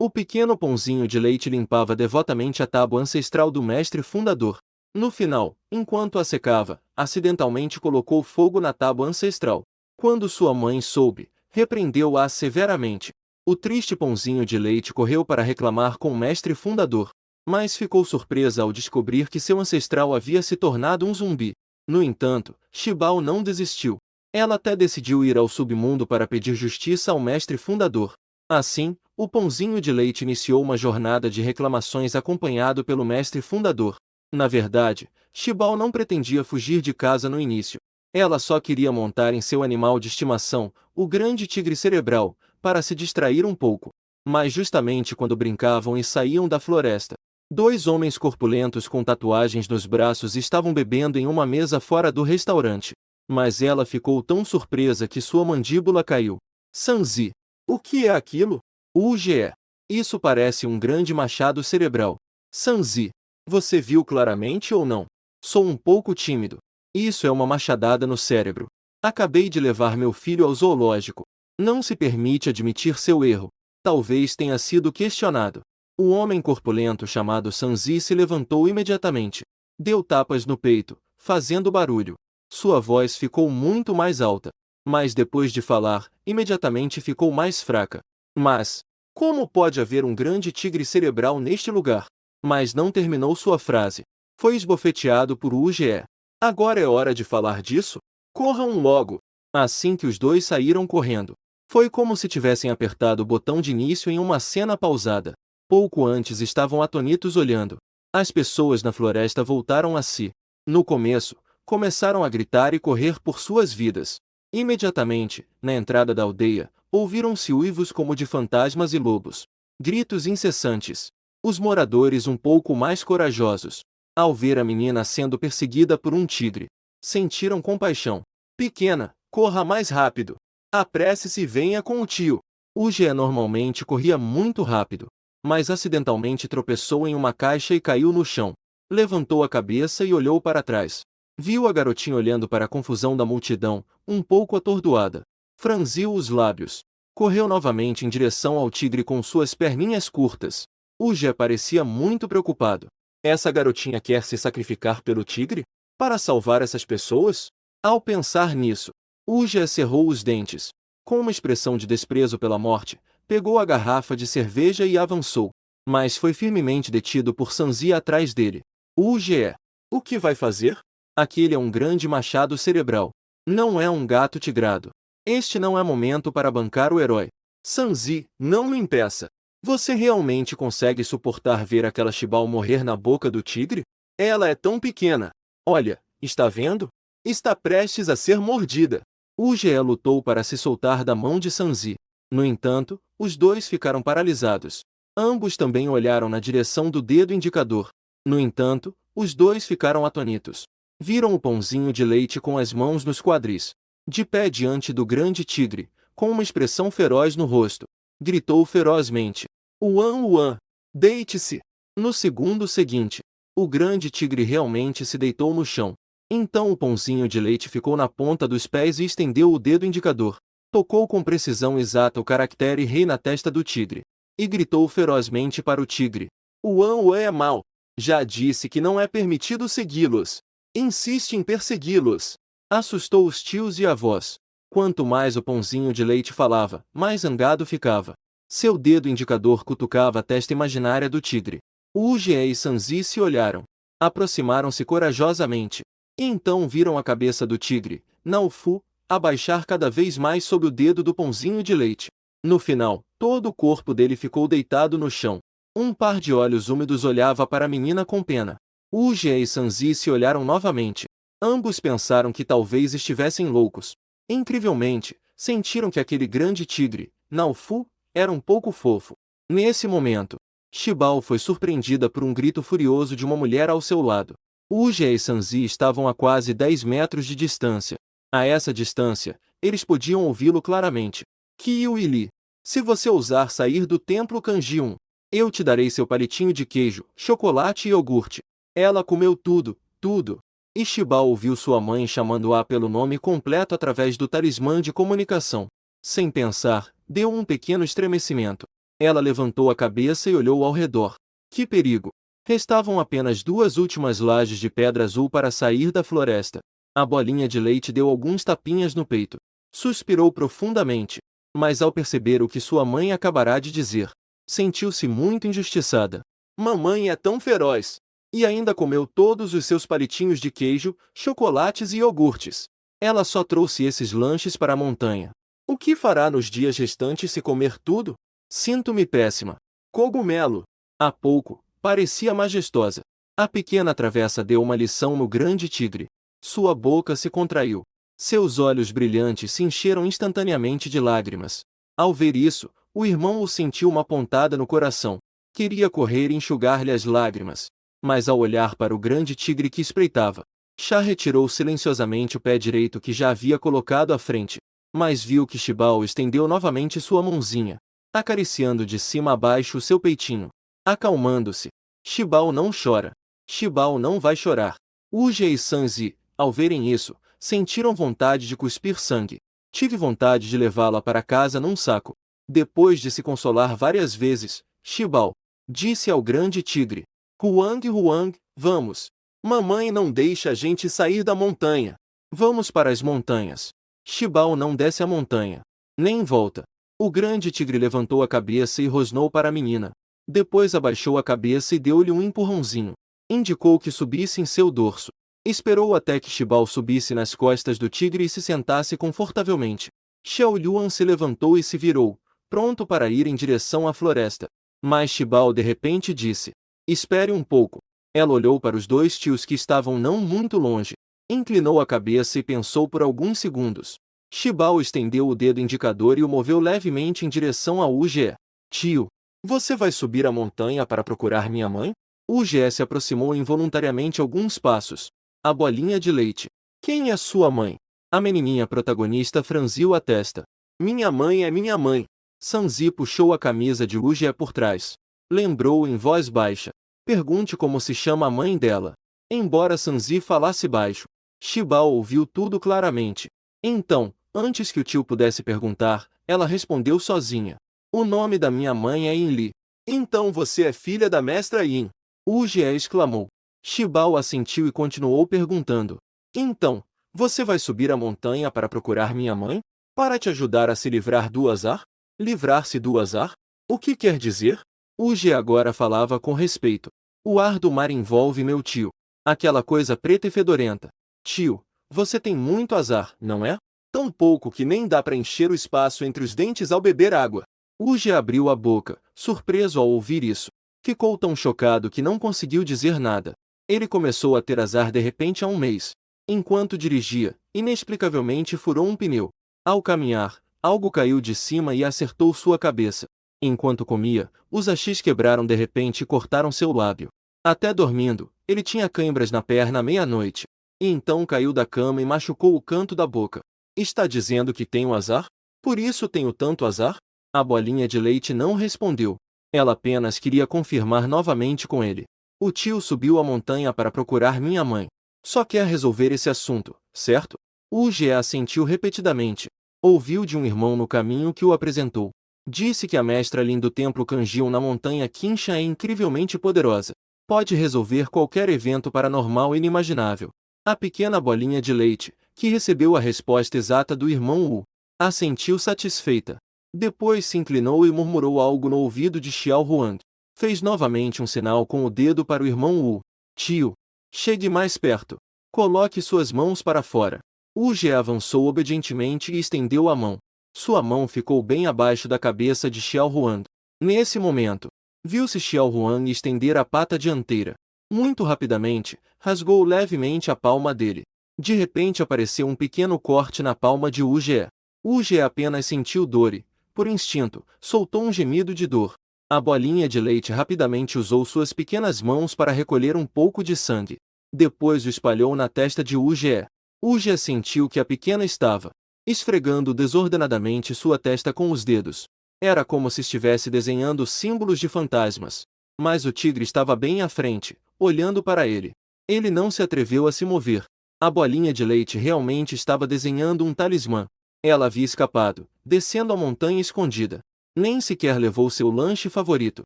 O pequeno pãozinho de leite limpava devotamente a tábua ancestral do mestre fundador. No final, enquanto a secava, acidentalmente colocou fogo na tábua ancestral. Quando sua mãe soube, repreendeu-a severamente. O triste pãozinho de leite correu para reclamar com o mestre fundador, mas ficou surpresa ao descobrir que seu ancestral havia se tornado um zumbi. No entanto, Shibao não desistiu. Ela até decidiu ir ao submundo para pedir justiça ao mestre fundador. Assim, o pãozinho de leite iniciou uma jornada de reclamações acompanhado pelo mestre fundador. Na verdade, Shibao não pretendia fugir de casa no início. Ela só queria montar em seu animal de estimação, o grande tigre cerebral, para se distrair um pouco. Mas justamente quando brincavam e saíam da floresta, dois homens corpulentos com tatuagens nos braços estavam bebendo em uma mesa fora do restaurante. Mas ela ficou tão surpresa que sua mandíbula caiu. Sanzi. O que é aquilo? UGE. Isso parece um grande machado cerebral. Sanzi. Você viu claramente ou não? Sou um pouco tímido. Isso é uma machadada no cérebro. Acabei de levar meu filho ao zoológico. Não se permite admitir seu erro. Talvez tenha sido questionado. O homem corpulento chamado Sanzi se levantou imediatamente. Deu tapas no peito, fazendo barulho. Sua voz ficou muito mais alta. Mas depois de falar, imediatamente ficou mais fraca. Mas, como pode haver um grande tigre cerebral neste lugar? Mas não terminou sua frase. Foi esbofeteado por UGE. Agora é hora de falar disso? Corram logo! Assim que os dois saíram correndo. Foi como se tivessem apertado o botão de início em uma cena pausada. Pouco antes estavam atonitos olhando. As pessoas na floresta voltaram a si. No começo, começaram a gritar e correr por suas vidas. Imediatamente, na entrada da aldeia, ouviram-se uivos como de fantasmas e lobos. Gritos incessantes. Os moradores um pouco mais corajosos, ao ver a menina sendo perseguida por um tigre, sentiram compaixão. Pequena, corra mais rápido. Apresse-se e venha com o tio. O Gê normalmente corria muito rápido, mas acidentalmente tropeçou em uma caixa e caiu no chão. Levantou a cabeça e olhou para trás. Viu a garotinha olhando para a confusão da multidão, um pouco atordoada. Franziu os lábios. Correu novamente em direção ao tigre com suas perninhas curtas. O Gê parecia muito preocupado. Essa garotinha quer se sacrificar pelo tigre? Para salvar essas pessoas? Ao pensar nisso, o Gê cerrou os dentes. Com uma expressão de desprezo pela morte, pegou a garrafa de cerveja e avançou. Mas foi firmemente detido por Sanzi atrás dele. O Gê. O que vai fazer? Aquele é um grande machado cerebral. Não é um gato tigrado. Este não é momento para bancar o herói. Sanzi, não me impeça. Você realmente consegue suportar ver aquela Shibao morrer na boca do tigre? Ela é tão pequena. Olha, está vendo? Está prestes a ser mordida. O Gê lutou para se soltar da mão de Sanzi. No entanto, os dois ficaram paralisados. Ambos também olharam na direção do dedo indicador. No entanto, os dois ficaram atônitos. Viram o pãozinho de leite com as mãos nos quadris, de pé diante do grande tigre, com uma expressão feroz no rosto. Gritou ferozmente. Uan Uan! Deite-se! No segundo seguinte, o grande tigre realmente se deitou no chão. Então o pãozinho de leite ficou na ponta dos pés e estendeu o dedo indicador. Tocou com precisão exata o caractere rei na testa do tigre. E gritou ferozmente para o tigre. Uan Uan é mau! Já disse que não é permitido segui-los. Insiste em persegui-los. Assustou os tios e avós. Quanto mais o pãozinho de leite falava, mais zangado ficava. Seu dedo indicador cutucava a testa imaginária do tigre. Uge e Sanzi se olharam. Aproximaram-se corajosamente. E então viram a cabeça do tigre, Naufu, abaixar cada vez mais sob o dedo do pãozinho de leite. No final, todo o corpo dele ficou deitado no chão. Um par de olhos úmidos olhava para a menina com pena. Uge e Sanzi se olharam novamente. Ambos pensaram que talvez estivessem loucos. Incrivelmente, sentiram que aquele grande tigre, Naufu, era um pouco fofo. Nesse momento, Shibao foi surpreendida por um grito furioso de uma mulher ao seu lado. Uge e Sanzi estavam a quase 10 metros de distância. A essa distância, eles podiam ouvi-lo claramente. Kyuili, se você ousar sair do templo Kanji-1, eu te darei seu palitinho de queijo, chocolate e iogurte. Ela comeu tudo, tudo. E Shibao ouviu sua mãe chamando-a pelo nome completo através do talismã de comunicação. Sem pensar, deu um pequeno estremecimento. Ela levantou a cabeça e olhou ao redor. Que perigo! Restavam apenas 2 últimas lajes de pedra azul para sair da floresta. A bolinha de leite deu alguns tapinhas no peito. Suspirou profundamente. Mas ao perceber o que sua mãe acabará de dizer, sentiu-se muito injustiçada. Mamãe é tão feroz! E ainda comeu todos os seus palitinhos de queijo, chocolates e iogurtes. Ela só trouxe esses lanches para a montanha. O que fará nos dias restantes se comer tudo? Sinto-me péssima. Cogumelo. Há pouco, parecia majestosa. A pequena travessa deu uma lição no grande tigre. Sua boca se contraiu. Seus olhos brilhantes se encheram instantaneamente de lágrimas. Ao ver isso, o irmão o sentiu uma pontada no coração. Queria correr e enxugar-lhe as lágrimas. Mas ao olhar para o grande tigre que espreitava, Chá retirou silenciosamente o pé direito que já havia colocado à frente. Mas viu que Shibao estendeu novamente sua mãozinha, acariciando de cima a baixo o seu peitinho. Acalmando-se. Shibao não chora. Shibao não vai chorar. Uge e Sanzi, ao verem isso, sentiram vontade de cuspir sangue. Tive vontade de levá-la para casa num saco. Depois de se consolar várias vezes, Shibao disse ao grande tigre: Huang, vamos. Mamãe não deixa a gente sair da montanha. Vamos para as montanhas. Shibao não desce a montanha. Nem volta. O grande tigre levantou a cabeça e rosnou para a menina. Depois abaixou a cabeça e deu-lhe um empurrãozinho. Indicou que subisse em seu dorso. Esperou até que Shibao subisse nas costas do tigre e se sentasse confortavelmente. Xiao Yuan se levantou e se virou, pronto para ir em direção à floresta. Mas Shibao de repente disse: Espere um pouco. Ela olhou para os 2 tios que estavam não muito longe. Inclinou a cabeça e pensou por alguns segundos. Shibao estendeu o dedo indicador e o moveu levemente em direção a Uge. Tio, você vai subir a montanha para procurar minha mãe? Uge se aproximou involuntariamente alguns passos. A bolinha de leite. Quem é sua mãe? A menininha protagonista franziu a testa. Minha mãe é minha mãe. Sanzi puxou a camisa de Uge por trás. Lembrou em voz baixa. Pergunte como se chama a mãe dela. Embora Sanzi falasse baixo, Shibao ouviu tudo claramente. Então, antes que o tio pudesse perguntar, ela respondeu sozinha. O nome da minha mãe é Yinli. Então você é filha da mestra Yin. Uge exclamou. Shibao assentiu e continuou perguntando. Então, você vai subir a montanha para procurar minha mãe? Para te ajudar a se livrar do azar? Livrar-se do azar? O que quer dizer? Uge agora falava com respeito. O ar do mar envolve meu tio. Aquela coisa preta e fedorenta. Tio, você tem muito azar, não é? Tão pouco que nem dá para encher o espaço entre os dentes ao beber água. Uge abriu a boca, surpreso ao ouvir isso. Ficou tão chocado que não conseguiu dizer nada. Ele começou a ter azar de repente há um mês. Enquanto dirigia, inexplicavelmente furou um pneu. Ao caminhar, algo caiu de cima e acertou sua cabeça. Enquanto comia, os hashis quebraram de repente e cortaram seu lábio. Até dormindo, ele tinha cãibras na perna à meia-noite. E então caiu da cama e machucou o canto da boca. Está dizendo que tenho azar? Por isso tenho tanto azar? A bolinha de leite não respondeu. Ela apenas queria confirmar novamente com ele. O tio subiu a montanha para procurar minha mãe. Só quer resolver esse assunto, certo? Uge assentiu repetidamente. Ouviu de um irmão no caminho que o apresentou. Disse que a mestra Lin do templo Kanjion na montanha Qinshan é incrivelmente poderosa. Pode resolver qualquer evento paranormal inimaginável. A pequena bolinha de leite, que recebeu a resposta exata do irmão Wu, assentiu satisfeita. Depois se inclinou e murmurou algo no ouvido de Xiao Huang. Fez novamente um sinal com o dedo para o irmão Wu. Tio, chegue mais perto. Coloque suas mãos para fora. Uge avançou obedientemente e estendeu a mão. Sua mão ficou bem abaixo da cabeça de Xiao Huang. Nesse momento, viu-se Xiao Huang estender a pata dianteira. Muito rapidamente, rasgou levemente a palma dele. De repente apareceu um pequeno corte na palma de Uge. Uge apenas sentiu dor e, por instinto, soltou um gemido de dor. A bolinha de leite rapidamente usou suas pequenas mãos para recolher um pouco de sangue. Depois o espalhou na testa de Uge. Uge sentiu que a pequena estava esfregando desordenadamente sua testa com os dedos. Era como se estivesse desenhando símbolos de fantasmas. Mas o tigre estava bem à frente, olhando para ele. Ele não se atreveu a se mover. A bolinha de leite realmente estava desenhando um talismã. Ela havia escapado, descendo a montanha escondida. Nem sequer levou seu lanche favorito,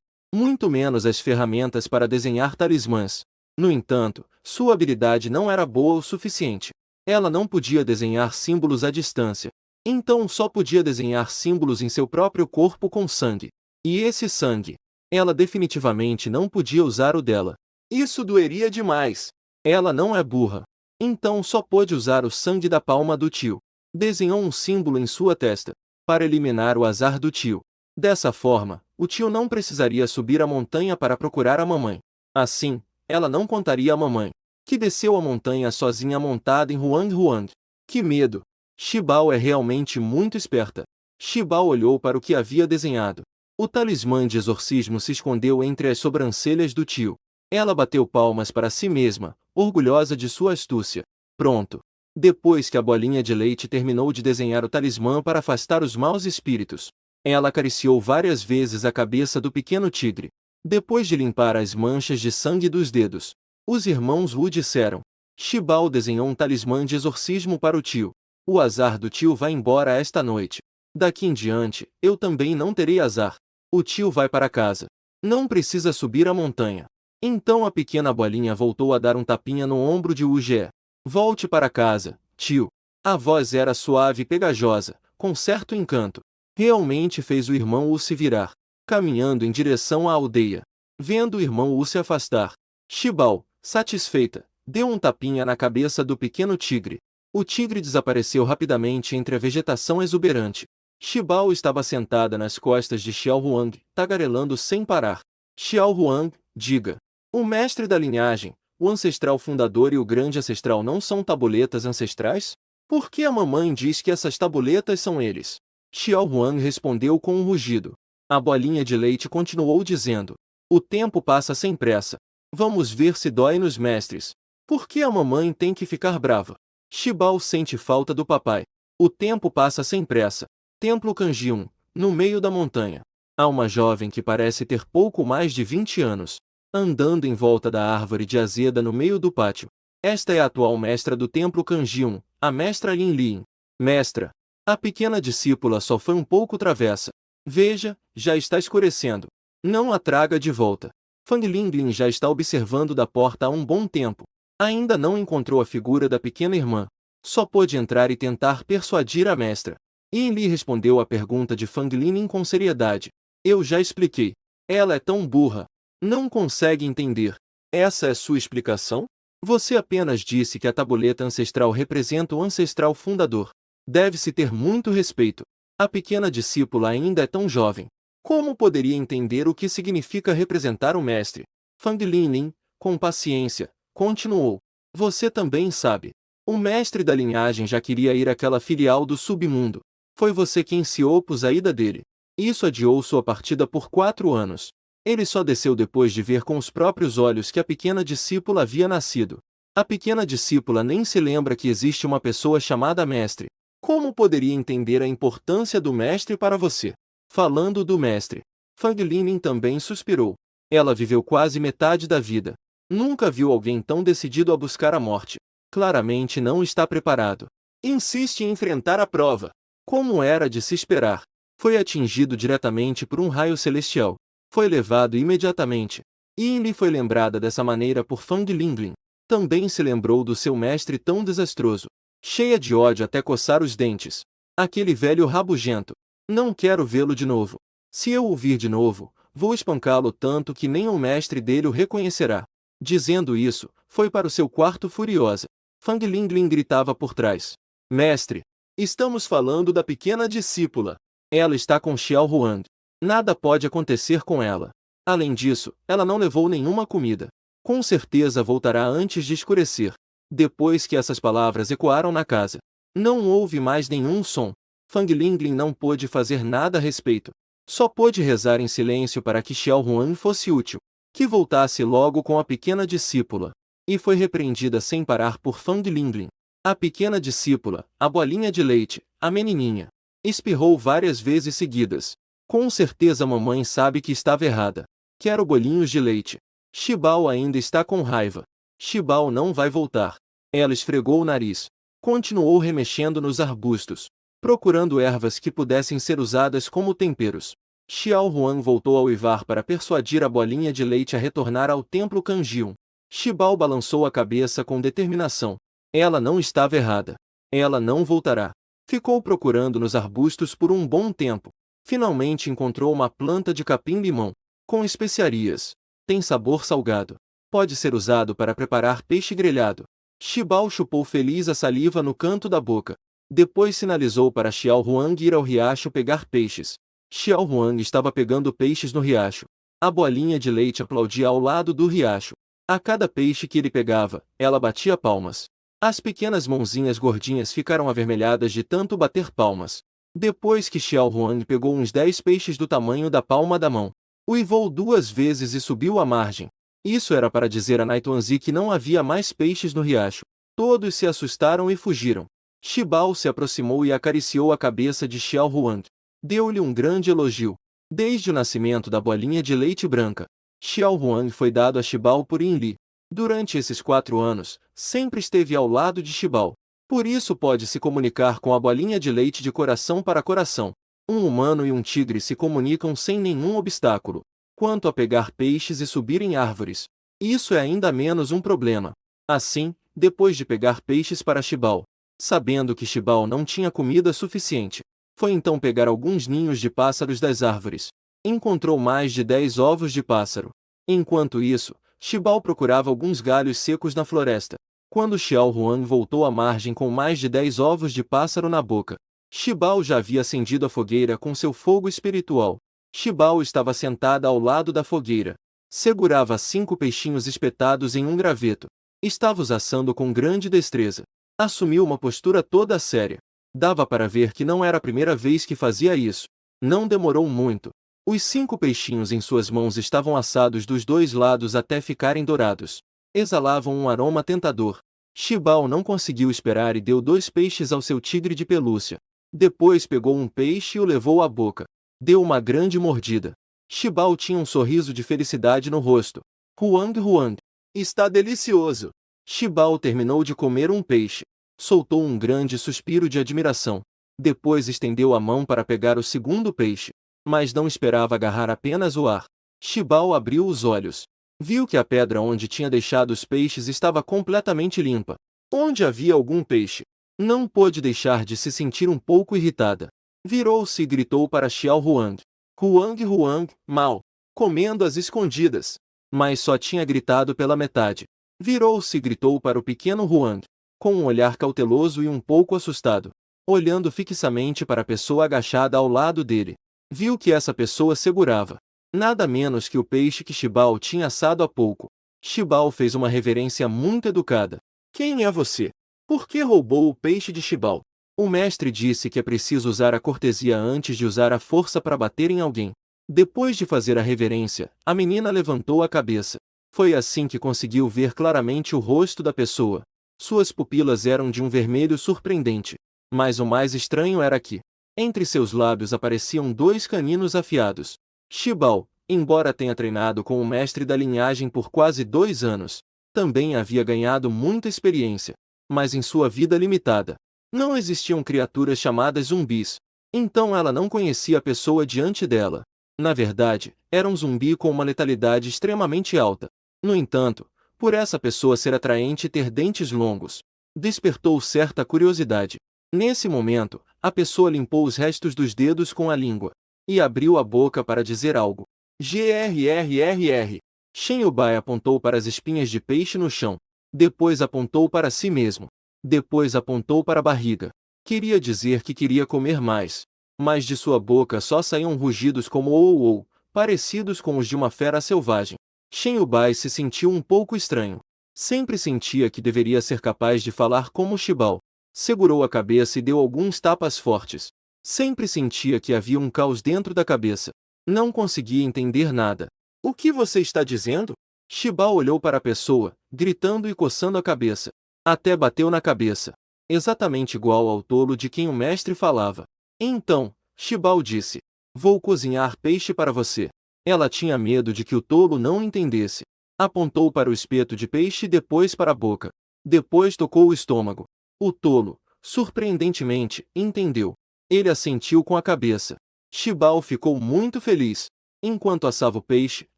muito menos as ferramentas para desenhar talismãs. No entanto, sua habilidade não era boa o suficiente. Ela não podia desenhar símbolos à distância. Então só podia desenhar símbolos em seu próprio corpo com sangue. E esse sangue, ela definitivamente não podia usar o dela. Isso doeria demais. Ela não é burra. Então só pôde usar o sangue da palma do tio. Desenhou um símbolo em sua testa, para eliminar o azar do tio. Dessa forma, o tio não precisaria subir a montanha para procurar a mamãe. Assim, ela não contaria à mamãe que desceu a montanha sozinha montada em Huang Huang. Que medo! Shibao é realmente muito esperta. Shibao olhou para o que havia desenhado. O talismã de exorcismo se escondeu entre as sobrancelhas do tio. Ela bateu palmas para si mesma, orgulhosa de sua astúcia. Pronto. Depois que a bolinha de leite terminou de desenhar o talismã para afastar os maus espíritos, ela acariciou várias vezes a cabeça do pequeno tigre. Depois de limpar as manchas de sangue dos dedos, os irmãos Wu disseram: Shibao desenhou um talismã de exorcismo para o tio. O azar do tio vai embora esta noite. Daqui em diante, eu também não terei azar. O tio vai para casa. Não precisa subir a montanha. Então a pequena bolinha voltou a dar um tapinha no ombro de Wu Jie. Volte para casa, tio. A voz era suave e pegajosa, com certo encanto. Realmente fez o irmão Wu se virar, caminhando em direção à aldeia. Vendo o irmão Wu se afastar, Shibao, satisfeita, deu um tapinha na cabeça do pequeno tigre. O tigre desapareceu rapidamente entre a vegetação exuberante. Shibao estava sentada nas costas de Xiao Huang, tagarelando sem parar. Xiao Huang, diga. O mestre da linhagem, o ancestral fundador e o grande ancestral não são tabuletas ancestrais? Por que a mamãe diz que essas tabuletas são eles? Xiao Huang respondeu com um rugido. A bolinha de leite continuou dizendo: o tempo passa sem pressa. Vamos ver se dói nos mestres. Por que a mamãe tem que ficar brava? Shibao sente falta do papai. O tempo passa sem pressa. Templo Kanji 1, no meio da montanha. Há uma jovem que parece ter pouco mais de 20 anos, andando em volta da árvore de azeda no meio do pátio. Esta é a atual mestra do Templo Kanji 1, a mestra Lin Lin. Mestra, a pequena discípula só foi um pouco travessa. Veja, já está escurecendo. Não a traga de volta. Fang Linglin já está observando da porta há um bom tempo. Ainda não encontrou a figura da pequena irmã. Só pôde entrar e tentar persuadir a mestra. Yin Li respondeu à pergunta de Fang Linglin com seriedade. Eu já expliquei. Ela é tão burra. Não consegue entender. Essa é sua explicação? Você apenas disse que a tabuleta ancestral representa o ancestral fundador. Deve-se ter muito respeito. A pequena discípula ainda é tão jovem. Como poderia entender o que significa representar o mestre? Fang Linglin, com paciência, continuou. Você também sabe. O mestre da linhagem já queria ir àquela filial do submundo. Foi você quem se opôs à ida dele. Isso adiou sua partida por 4 anos. Ele só desceu depois de ver com os próprios olhos que a pequena discípula havia nascido. A pequena discípula nem se lembra que existe uma pessoa chamada mestre. Como poderia entender a importância do mestre para você? Falando do mestre, Fang Linglin também suspirou. Ela viveu quase metade da vida. Nunca viu alguém tão decidido a buscar a morte. Claramente não está preparado. Insiste em enfrentar a prova. Como era de se esperar, foi atingido diretamente por um raio celestial. Foi levado imediatamente. Yin Li foi lembrada dessa maneira por Fang Linglin. Também se lembrou do seu mestre tão desastroso. Cheia de ódio até coçar os dentes. Aquele velho rabugento. Não quero vê-lo de novo. Se eu o vir de novo, vou espancá-lo tanto que nem o mestre dele o reconhecerá. Dizendo isso, foi para o seu quarto furiosa. Fang Linglin gritava por trás. Mestre! Estamos falando da pequena discípula. Ela está com Xiao Huang. Nada pode acontecer com ela. Além disso, ela não levou nenhuma comida. Com certeza voltará antes de escurecer. Depois que essas palavras ecoaram na casa, não houve mais nenhum som. Fang Linglin não pôde fazer nada a respeito. Só pôde rezar em silêncio para que Xiao Huang fosse útil. Que voltasse logo com a pequena discípula. E foi repreendida sem parar por Fang Linglin. A pequena discípula, a bolinha de leite, a menininha. Espirrou várias vezes seguidas. Com certeza a mamãe sabe que estava errada. Quero bolinhos de leite. Shibao ainda está com raiva. Shibao não vai voltar. Ela esfregou o nariz. Continuou remexendo nos arbustos, procurando ervas que pudessem ser usadas como temperos. Xiao Huang voltou a uivar para persuadir a bolinha de leite a retornar ao templo Kanjiun. Shibao balançou a cabeça com determinação. Ela não estava errada. Ela não voltará. Ficou procurando nos arbustos por um bom tempo. Finalmente encontrou uma planta de capim-limão, com especiarias. Tem sabor salgado. Pode ser usado para preparar peixe grelhado. Shibao chupou feliz a saliva no canto da boca. Depois sinalizou para Xiao Huang ir ao riacho pegar peixes. Xiao Huang estava pegando peixes no riacho. A bolinha de leite aplaudia ao lado do riacho. A cada peixe que ele pegava, ela batia palmas. As pequenas mãozinhas gordinhas ficaram avermelhadas de tanto bater palmas. Depois que Xiao Huang pegou uns 10 peixes do tamanho da palma da mão, uivou 2 vezes e subiu à margem. Isso era para dizer a Naituanzi que não havia mais peixes no riacho. Todos se assustaram e fugiram. Shibao se aproximou e acariciou a cabeça de Xiao Huang. Deu-lhe um grande elogio. Desde o nascimento da bolinha de leite branca, Xiao Huang foi dado a Shibao por Yin Li. Durante esses 4 anos, sempre esteve ao lado de Shibao. Por isso pode se comunicar com a bolinha de leite de coração para coração. Um humano e um tigre se comunicam sem nenhum obstáculo. Quanto a pegar peixes e subir em árvores, isso é ainda menos um problema. Assim, depois de pegar peixes para Shibao, sabendo que Shibao não tinha comida suficiente, foi então pegar alguns ninhos de pássaros das árvores. Encontrou mais de 10 ovos de pássaro. Enquanto isso, Shibao procurava alguns galhos secos na floresta. Quando Xiao Huang voltou à margem com mais de 10 ovos de pássaro na boca, Shibao já havia acendido a fogueira com seu fogo espiritual. Shibao estava sentada ao lado da fogueira. Segurava 5 peixinhos espetados em um graveto. Estava os assando com grande destreza. Assumiu uma postura toda séria. Dava para ver que não era a primeira vez que fazia isso. Não demorou muito. Os 5 peixinhos em suas mãos estavam assados dos 2 lados até ficarem dourados. Exalavam um aroma tentador. Shibao não conseguiu esperar e deu 2 peixes ao seu tigre de pelúcia. Depois pegou um peixe e o levou à boca. Deu uma grande mordida. Shibao tinha um sorriso de felicidade no rosto. Huang, está delicioso. Shibao terminou de comer um peixe. Soltou um grande suspiro de admiração. Depois estendeu a mão para pegar o segundo peixe. Mas não esperava agarrar apenas o ar. Shibao abriu os olhos. Viu que a pedra onde tinha deixado os peixes estava completamente limpa. Onde havia algum peixe? Não pôde deixar de se sentir um pouco irritada. Virou-se e gritou para Xiao Huang. Huang, mal. Comendo às escondidas. Mas só tinha gritado pela metade. Virou-se e gritou para o pequeno Huang, com um olhar cauteloso e um pouco assustado. Olhando fixamente para a pessoa agachada ao lado dele. Viu que essa pessoa segurava nada menos que o peixe que Shibao tinha assado há pouco. Shibao fez uma reverência muito educada. Quem é você? Por que roubou o peixe de Shibao? O mestre disse que é preciso usar a cortesia antes de usar a força para bater em alguém. Depois de fazer a reverência, a menina levantou a cabeça. Foi assim que conseguiu ver claramente o rosto da pessoa. Suas pupilas eram de um vermelho surpreendente. Mas o mais estranho era que, entre seus lábios apareciam 2 caninos afiados. Shibao, embora tenha treinado com o mestre da linhagem por quase 2 anos, também havia ganhado muita experiência. Mas em sua vida limitada, não existiam criaturas chamadas zumbis. Então ela não conhecia a pessoa diante dela. Na verdade, era um zumbi com uma letalidade extremamente alta. No entanto, por essa pessoa ser atraente e ter dentes longos, despertou certa curiosidade. Nesse momento, a pessoa limpou os restos dos dedos com a língua e abriu a boca para dizer algo. Grrrr. Shen Yubai apontou para as espinhas de peixe no chão. Depois apontou para si mesmo. Depois apontou para a barriga. Queria dizer que queria comer mais. Mas de sua boca só saíam rugidos como ou, parecidos com os de uma fera selvagem. Shen Yubai se sentiu um pouco estranho. Sempre sentia que deveria ser capaz de falar como Shibao. Segurou a cabeça e deu alguns tapas fortes. Sempre sentia que havia um caos dentro da cabeça. Não conseguia entender nada. O que você está dizendo? Shibao olhou para a pessoa, gritando e coçando a cabeça. Até bateu na cabeça. Exatamente igual ao tolo de quem o mestre falava. Então, Shibao disse: vou cozinhar peixe para você. Ela tinha medo de que o tolo não entendesse. Apontou para o espeto de peixe e depois para a boca. Depois tocou o estômago. O tolo, surpreendentemente, entendeu. Ele assentiu com a cabeça. Shibao ficou muito feliz. Enquanto assava o peixe,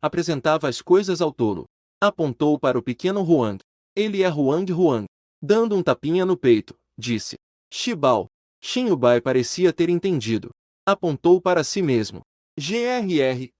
apresentava as coisas ao tolo. Apontou para o pequeno Huang. Ele é Huang. Dando um tapinha no peito, disse. Shibao. Shen Yubai parecia ter entendido. Apontou para si mesmo. GRR.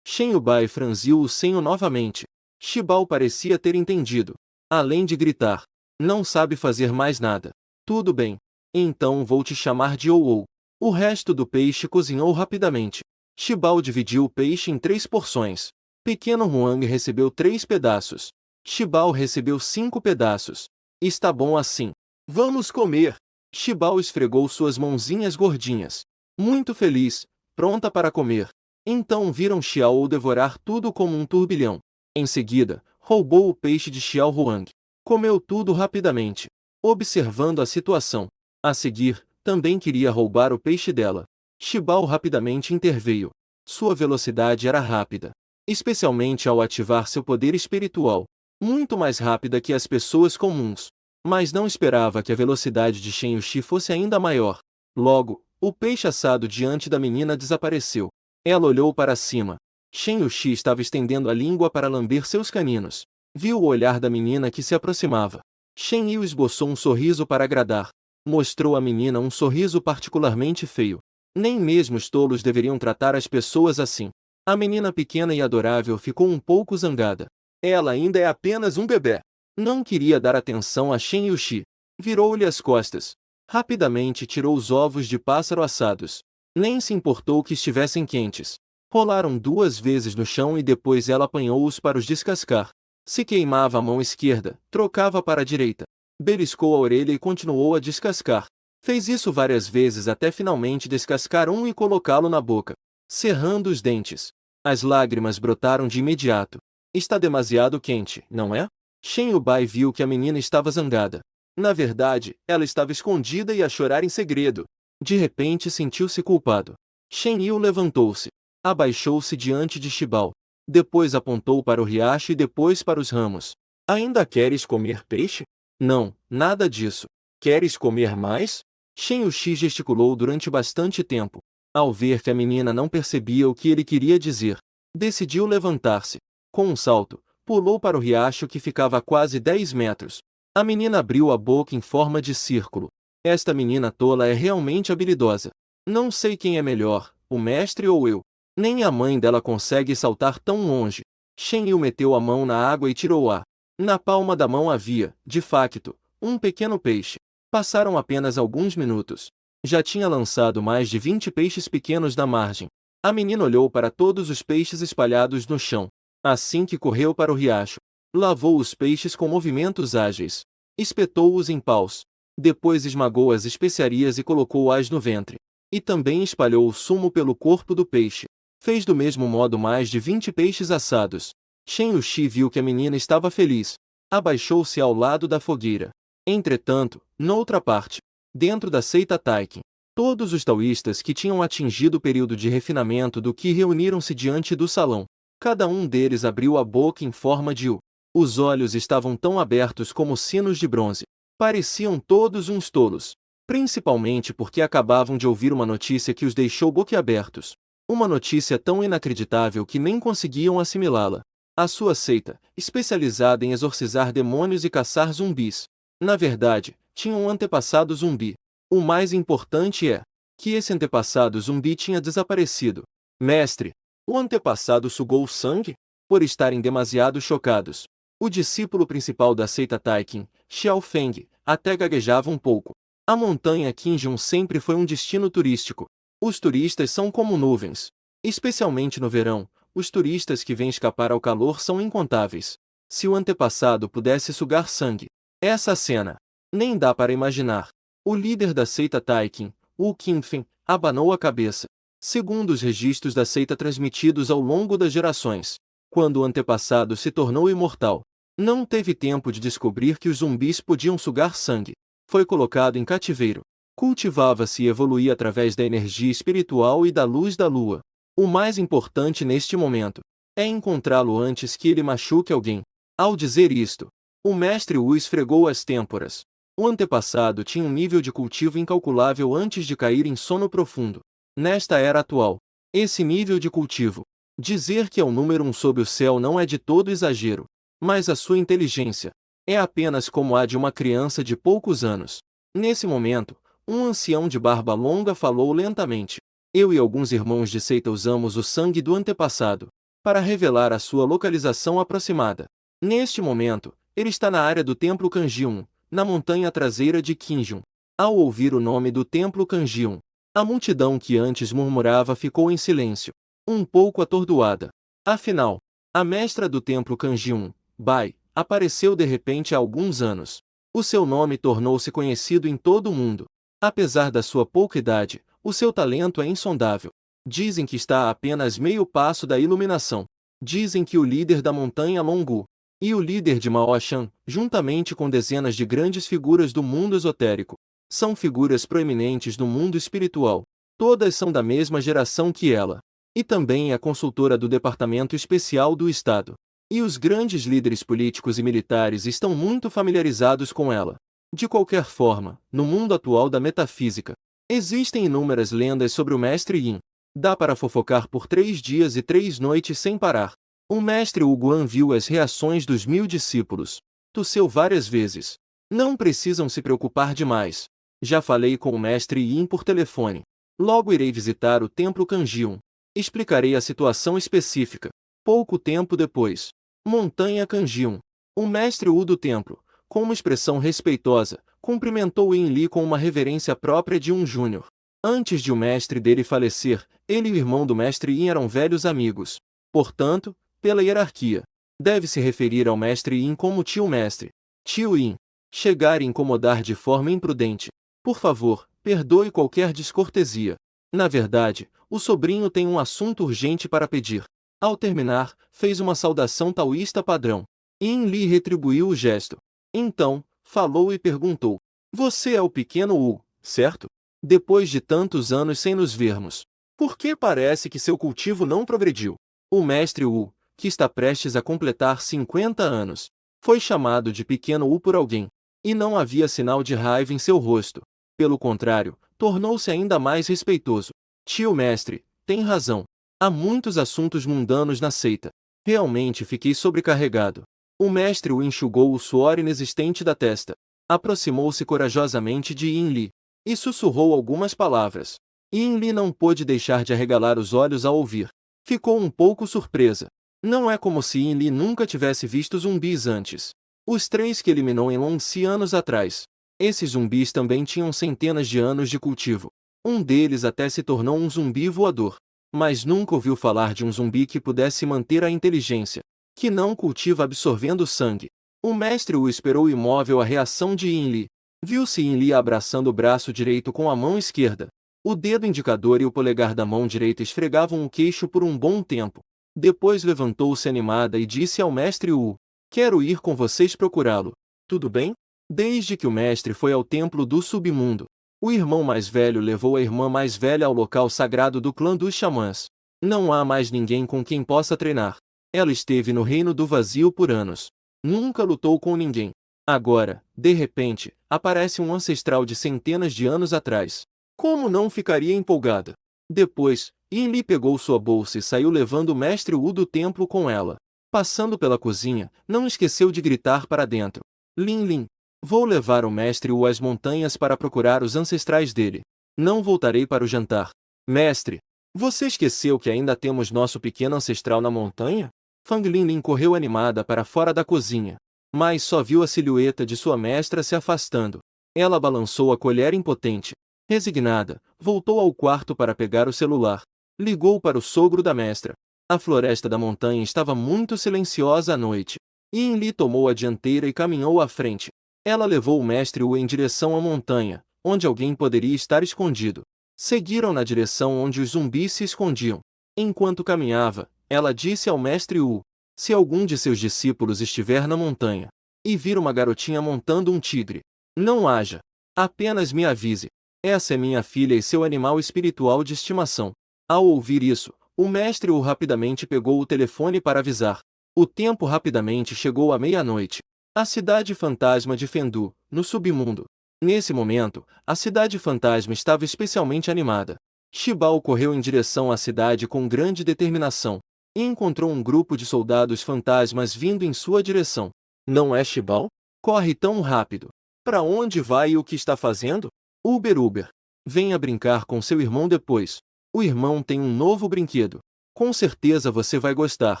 Shen Yubai franziu o senho novamente. Shibao parecia ter entendido. Além de gritar. Não sabe fazer mais nada. Tudo bem. Então vou te chamar de Ou. O resto do peixe cozinhou rapidamente. Shibao dividiu o peixe em 3 porções. Pequeno Huang recebeu 3 pedaços. Shibao recebeu 5 pedaços. Está bom assim. Vamos comer. Shibao esfregou suas mãozinhas gordinhas. Muito feliz, pronta para comer. Então viram Xiao devorar tudo como um turbilhão. Em seguida, roubou o peixe de Xiao Huang. Comeu tudo rapidamente, observando a situação. A seguir, também queria roubar o peixe dela. Shibao rapidamente interveio. Sua velocidade era rápida, especialmente ao ativar seu poder espiritual, muito mais rápida que as pessoas comuns. Mas não esperava que a velocidade de Shen Yuxi fosse ainda maior. Logo, o peixe assado diante da menina desapareceu. Ela olhou para cima. Shen Yuxi estava estendendo a língua para lamber seus caninos. Viu o olhar da menina que se aproximava. Shen Yu esboçou um sorriso para agradar. Mostrou à menina um sorriso particularmente feio. Nem mesmo os tolos deveriam tratar as pessoas assim. A menina pequena e adorável ficou um pouco zangada. Ela ainda é apenas um bebê. Não queria dar atenção a Shen Yuxi. Virou-lhe as costas. Rapidamente tirou os ovos de pássaro assados. Nem se importou que estivessem quentes. Rolaram 2 vezes no chão e depois ela apanhou-os para os descascar. Se queimava a mão esquerda, trocava para a direita. Beliscou a orelha e continuou a descascar. Fez isso várias vezes até finalmente descascar um e colocá-lo na boca, cerrando os dentes. As lágrimas brotaram de imediato. Está demasiado quente, não é? Shen Yubai viu que a menina estava zangada. Na verdade, ela estava escondida e a chorar em segredo. De repente sentiu-se culpado. Shen Yu levantou-se. Abaixou-se diante de Shibao. Depois apontou para o riacho e depois para os ramos. Ainda queres comer peixe? Não, nada disso. Queres comer mais? Shen Yuxi gesticulou durante bastante tempo. Ao ver que a menina não percebia o que ele queria dizer, decidiu levantar-se. Com um salto, pulou para o riacho que ficava a quase 10 metros. A menina abriu a boca em forma de círculo. Esta menina tola é realmente habilidosa. Não sei quem é melhor, o mestre ou eu. Nem a mãe dela consegue saltar tão longe. Shen Yu meteu a mão na água e tirou-a. Na palma da mão havia, de facto, um pequeno peixe. Passaram apenas alguns minutos. Já tinha lançado mais de 20 peixes pequenos da margem. A menina olhou para todos os peixes espalhados no chão. Assim que correu para o riacho, lavou os peixes com movimentos ágeis. Espetou-os em paus. Depois esmagou as especiarias e colocou-as no ventre. E também espalhou o sumo pelo corpo do peixe. Fez do mesmo modo mais de 20 peixes assados. Shen Yuxi viu que a menina estava feliz. Abaixou-se ao lado da fogueira. Entretanto, noutra parte, dentro da seita Taikin, todos os taoístas que tinham atingido o período de refinamento do Qi reuniram-se diante do salão. Cada um deles abriu a boca em forma de U. Os olhos estavam tão abertos como sinos de bronze. Pareciam todos uns tolos. Principalmente porque acabavam de ouvir uma notícia que os deixou boquiabertos. Uma notícia tão inacreditável que nem conseguiam assimilá-la. A sua seita, especializada em exorcizar demônios e caçar zumbis. Na verdade, tinha um antepassado zumbi. O mais importante é que esse antepassado zumbi tinha desaparecido. Mestre, o antepassado sugou sangue? Por estarem demasiado chocados, o discípulo principal da seita Taikin, Xiao Feng, até gaguejava um pouco. A montanha Qinjun sempre foi um destino turístico. Os turistas são como nuvens. Especialmente no verão, os turistas que vêm escapar ao calor são incontáveis. Se o antepassado pudesse sugar sangue, essa cena nem dá para imaginar. O líder da seita Taikin, Wu Qingfen, abanou a cabeça. Segundo os registros da seita transmitidos ao longo das gerações, quando o antepassado se tornou imortal, não teve tempo de descobrir que os zumbis podiam sugar sangue. Foi colocado em cativeiro. Cultivava-se e evoluía através da energia espiritual e da luz da lua. O mais importante neste momento é encontrá-lo antes que ele machuque alguém. Ao dizer isto, o mestre Wu esfregou as têmporas. O antepassado tinha um nível de cultivo incalculável antes de cair em sono profundo. Nesta era atual, esse nível de cultivo, dizer que é o número 1 sob o céu não é de todo exagero, mas a sua inteligência é apenas como a de uma criança de poucos anos. Nesse momento, um ancião de barba longa falou lentamente. Eu e alguns irmãos de seita usamos o sangue do antepassado para revelar a sua localização aproximada. Neste momento, ele está na área do Templo Kanjiun, na montanha traseira de Kinjun. Ao ouvir o nome do Templo Kanjiun, a multidão que antes murmurava ficou em silêncio, um pouco atordoada. Afinal, a mestra do Templo Kanjiun, Bai, apareceu de repente há alguns anos. O seu nome tornou-se conhecido em todo o mundo. Apesar da sua pouca idade, o seu talento é insondável. Dizem que está a apenas meio passo da iluminação. Dizem que o líder da montanha Longu e o líder de Maoshan, juntamente com dezenas de grandes figuras do mundo esotérico, são figuras proeminentes no mundo espiritual. Todas são da mesma geração que ela. E também é consultora do Departamento Especial do Estado. E os grandes líderes políticos e militares estão muito familiarizados com ela. De qualquer forma, no mundo atual da metafísica, existem inúmeras lendas sobre o Mestre Yin. Dá para fofocar por 3 dias e 3 noites sem parar. O Mestre Wu Guan viu as reações dos 1000 discípulos. Tosseu várias vezes. Não precisam se preocupar demais. Já falei com o Mestre Yin por telefone. Logo irei visitar o Templo Kanjiun. Explicarei a situação específica. Pouco tempo depois. Montanha Kanjiun. O Mestre Wu do Templo, com uma expressão respeitosa, cumprimentou Yin Li com uma reverência própria de um júnior. Antes de o mestre dele falecer, ele e o irmão do Mestre Yin eram velhos amigos. Portanto, pela hierarquia, deve-se referir ao Mestre Yin como tio-mestre. Tio Yin. Chegar e incomodar de forma imprudente. Por favor, perdoe qualquer descortesia. Na verdade, o sobrinho tem um assunto urgente para pedir. Ao terminar, fez uma saudação taoísta padrão. Yin Li retribuiu o gesto. Então, falou e perguntou. Você é o pequeno Wu, certo? Depois de tantos anos sem nos vermos, por que parece que seu cultivo não progrediu? O Mestre Wu, que está prestes a completar 50 anos, foi chamado de pequeno Wu por alguém, e não havia sinal de raiva em seu rosto. Pelo contrário, tornou-se ainda mais respeitoso. Tio mestre, tem razão. Há muitos assuntos mundanos na seita. Realmente fiquei sobrecarregado. O mestre Wu enxugou o suor inexistente da testa. Aproximou-se corajosamente de Yin Li e sussurrou algumas palavras. Yin Li não pôde deixar de arregalar os olhos ao ouvir. Ficou um pouco surpresa. Não é como se Yin Li nunca tivesse visto zumbis antes. Os 3 que eliminou em Longxi anos atrás. Esses zumbis também tinham centenas de anos de cultivo. Um deles até se tornou um zumbi voador. Mas nunca ouviu falar de um zumbi que pudesse manter a inteligência, que não cultiva absorvendo sangue. O mestre Wu esperou imóvel a reação de Yin Li. Viu-se Yin Li abraçando o braço direito com a mão esquerda. O dedo indicador e o polegar da mão direita esfregavam o queixo por um bom tempo. Depois levantou-se animada e disse ao mestre Wu: quero ir com vocês procurá-lo. Tudo bem? Desde que o mestre foi ao templo do submundo, o irmão mais velho levou a irmã mais velha ao local sagrado do clã dos xamãs. Não há mais ninguém com quem possa treinar. Ela esteve no reino do vazio por anos. Nunca lutou com ninguém. Agora, de repente, aparece um ancestral de centenas de anos atrás. Como não ficaria empolgada? Depois, Yin Li pegou sua bolsa e saiu levando o mestre Wu do templo com ela. Passando pela cozinha, não esqueceu de gritar para dentro. Lin Lin. Vou levar o mestre Wu às montanhas para procurar os ancestrais dele. Não voltarei para o jantar. Mestre, você esqueceu que ainda temos nosso pequeno ancestral na montanha? Fang Linlin correu animada para fora da cozinha, mas só viu a silhueta de sua mestra se afastando. Ela balançou a colher impotente. Resignada, voltou ao quarto para pegar o celular. Ligou para o sogro da mestra. A floresta da montanha estava muito silenciosa à noite. Yin Li tomou a dianteira e caminhou à frente. Ela levou o mestre Wu em direção à montanha, onde alguém poderia estar escondido. Seguiram na direção onde os zumbis se escondiam. Enquanto caminhava, ela disse ao mestre Wu: se algum de seus discípulos estiver na montanha e vir uma garotinha montando um tigre, não haja. Apenas me avise. Essa é minha filha e seu animal espiritual de estimação. Ao ouvir isso, o mestre Wu rapidamente pegou o telefone para avisar. O tempo rapidamente chegou à meia-noite. A cidade fantasma de Fendu, no submundo. Nesse momento, a cidade fantasma estava especialmente animada. Shibao correu em direção à cidade com grande determinação e encontrou um grupo de soldados fantasmas vindo em sua direção. Não é Shibao? Corre tão rápido. Para onde vai e o que está fazendo? Uber. Venha brincar com seu irmão depois. O irmão tem um novo brinquedo. Com certeza você vai gostar.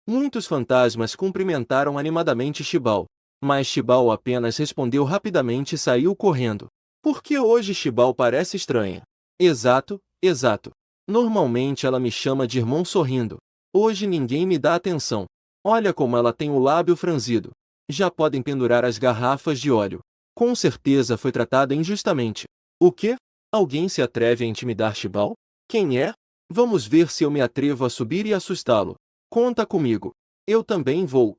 Muitos fantasmas cumprimentaram animadamente Shibao. Mas Shibao apenas respondeu rapidamente e saiu correndo. Por que hoje Shibao parece estranha? Exato. Normalmente ela me chama de irmão sorrindo. Hoje ninguém me dá atenção. Olha como ela tem o lábio franzido. Já podem pendurar as garrafas de óleo. Com certeza foi tratada injustamente. O quê? Alguém se atreve a intimidar Shibao? Quem é? Vamos ver se eu me atrevo a subir e assustá-lo. Conta comigo. Eu também vou.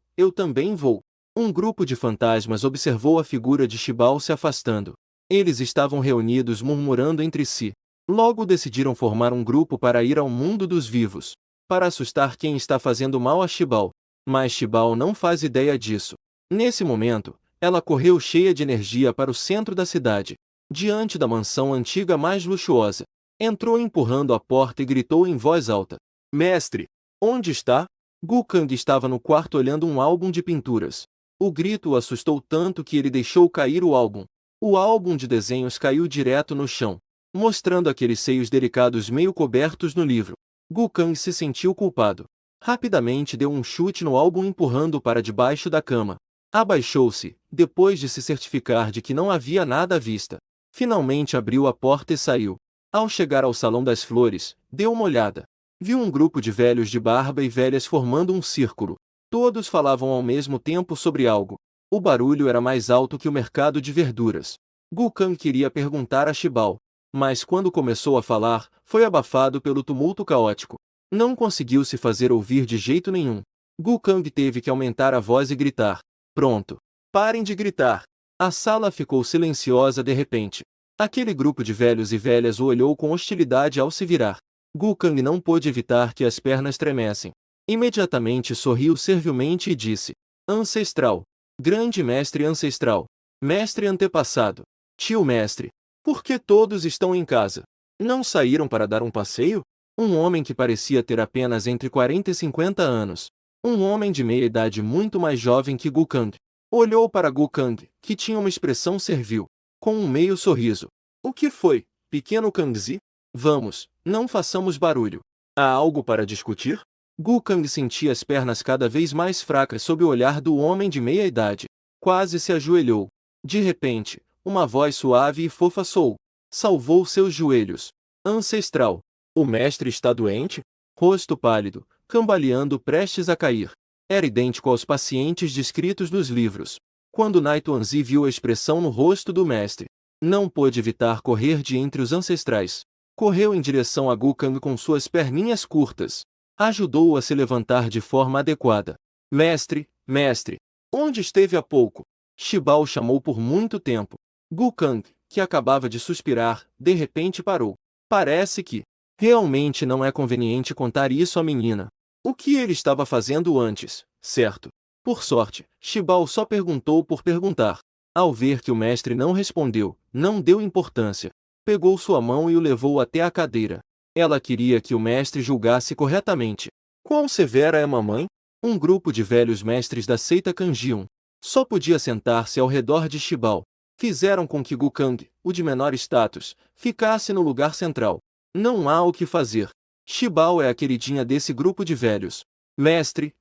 Um grupo de fantasmas observou a figura de Shibao se afastando. Eles estavam reunidos murmurando entre si. Logo decidiram formar um grupo para ir ao mundo dos vivos, para assustar quem está fazendo mal a Shibao. Mas Shibao não faz ideia disso. Nesse momento, ela correu cheia de energia para o centro da cidade, diante da mansão antiga mais luxuosa. Entrou empurrando a porta e gritou em voz alta: Mestre! Onde está? Gukang estava no quarto olhando um álbum de pinturas. O grito o assustou tanto que ele deixou cair o álbum. O álbum de desenhos caiu direto no chão, mostrando aqueles seios delicados meio cobertos no livro. Gukang se sentiu culpado. Rapidamente deu um chute no álbum empurrando-o para debaixo da cama. Abaixou-se, depois de se certificar de que não havia nada à vista. Finalmente abriu a porta e saiu. Ao chegar ao Salão das Flores, deu uma olhada. Viu um grupo de velhos de barba e velhas formando um círculo. Todos falavam ao mesmo tempo sobre algo. O barulho era mais alto que o mercado de verduras. Gukang queria perguntar a Shibao, mas quando começou a falar, foi abafado pelo tumulto caótico. Não conseguiu se fazer ouvir de jeito nenhum. Gukang teve que aumentar a voz e gritar. Pronto. Parem de gritar. A sala ficou silenciosa de repente. Aquele grupo de velhos e velhas o olhou com hostilidade ao se virar. Gukang não pôde evitar que as pernas tremessem. Imediatamente sorriu servilmente e disse: Ancestral. Grande mestre ancestral. Mestre antepassado. Tio mestre. Por que todos estão em casa? Não saíram para dar um passeio? Um homem que parecia ter apenas entre 40 e 50 anos. Um homem de meia idade muito mais jovem que Gukang. Olhou para Gukang, que tinha uma expressão servil, com um meio sorriso. O que foi, pequeno Kangzi? Vamos, não façamos barulho. Há algo para discutir? Gukang sentia as pernas cada vez mais fracas sob o olhar do homem de meia idade. Quase se ajoelhou. De repente, uma voz suave e fofa soou. Salvou seus joelhos. Ancestral. O mestre está doente? Rosto pálido, cambaleando prestes a cair. Era idêntico aos pacientes descritos nos livros. Quando Naituanzi viu a expressão no rosto do mestre, não pôde evitar correr de entre os ancestrais. Correu em direção a Gukang com suas perninhas curtas. Ajudou-o a se levantar de forma adequada. Mestre, onde esteve há pouco? Shibao chamou por muito tempo. Gukang, que acabava de suspirar, de repente parou. Parece que realmente não é conveniente contar isso à menina. O que ele estava fazendo antes, certo? Por sorte, Shibao só perguntou por perguntar. Ao ver que o mestre não respondeu, não deu importância. Pegou sua mão e o levou até a cadeira. Ela queria que o mestre julgasse corretamente. Quão severa é mamãe? Um grupo de velhos mestres da seita Kanjiun só podia sentar-se ao redor de Shibao. Fizeram com que Gukang, o de menor status, ficasse no lugar central. Não há o que fazer. Shibao é a queridinha desse grupo de velhos. Mestre,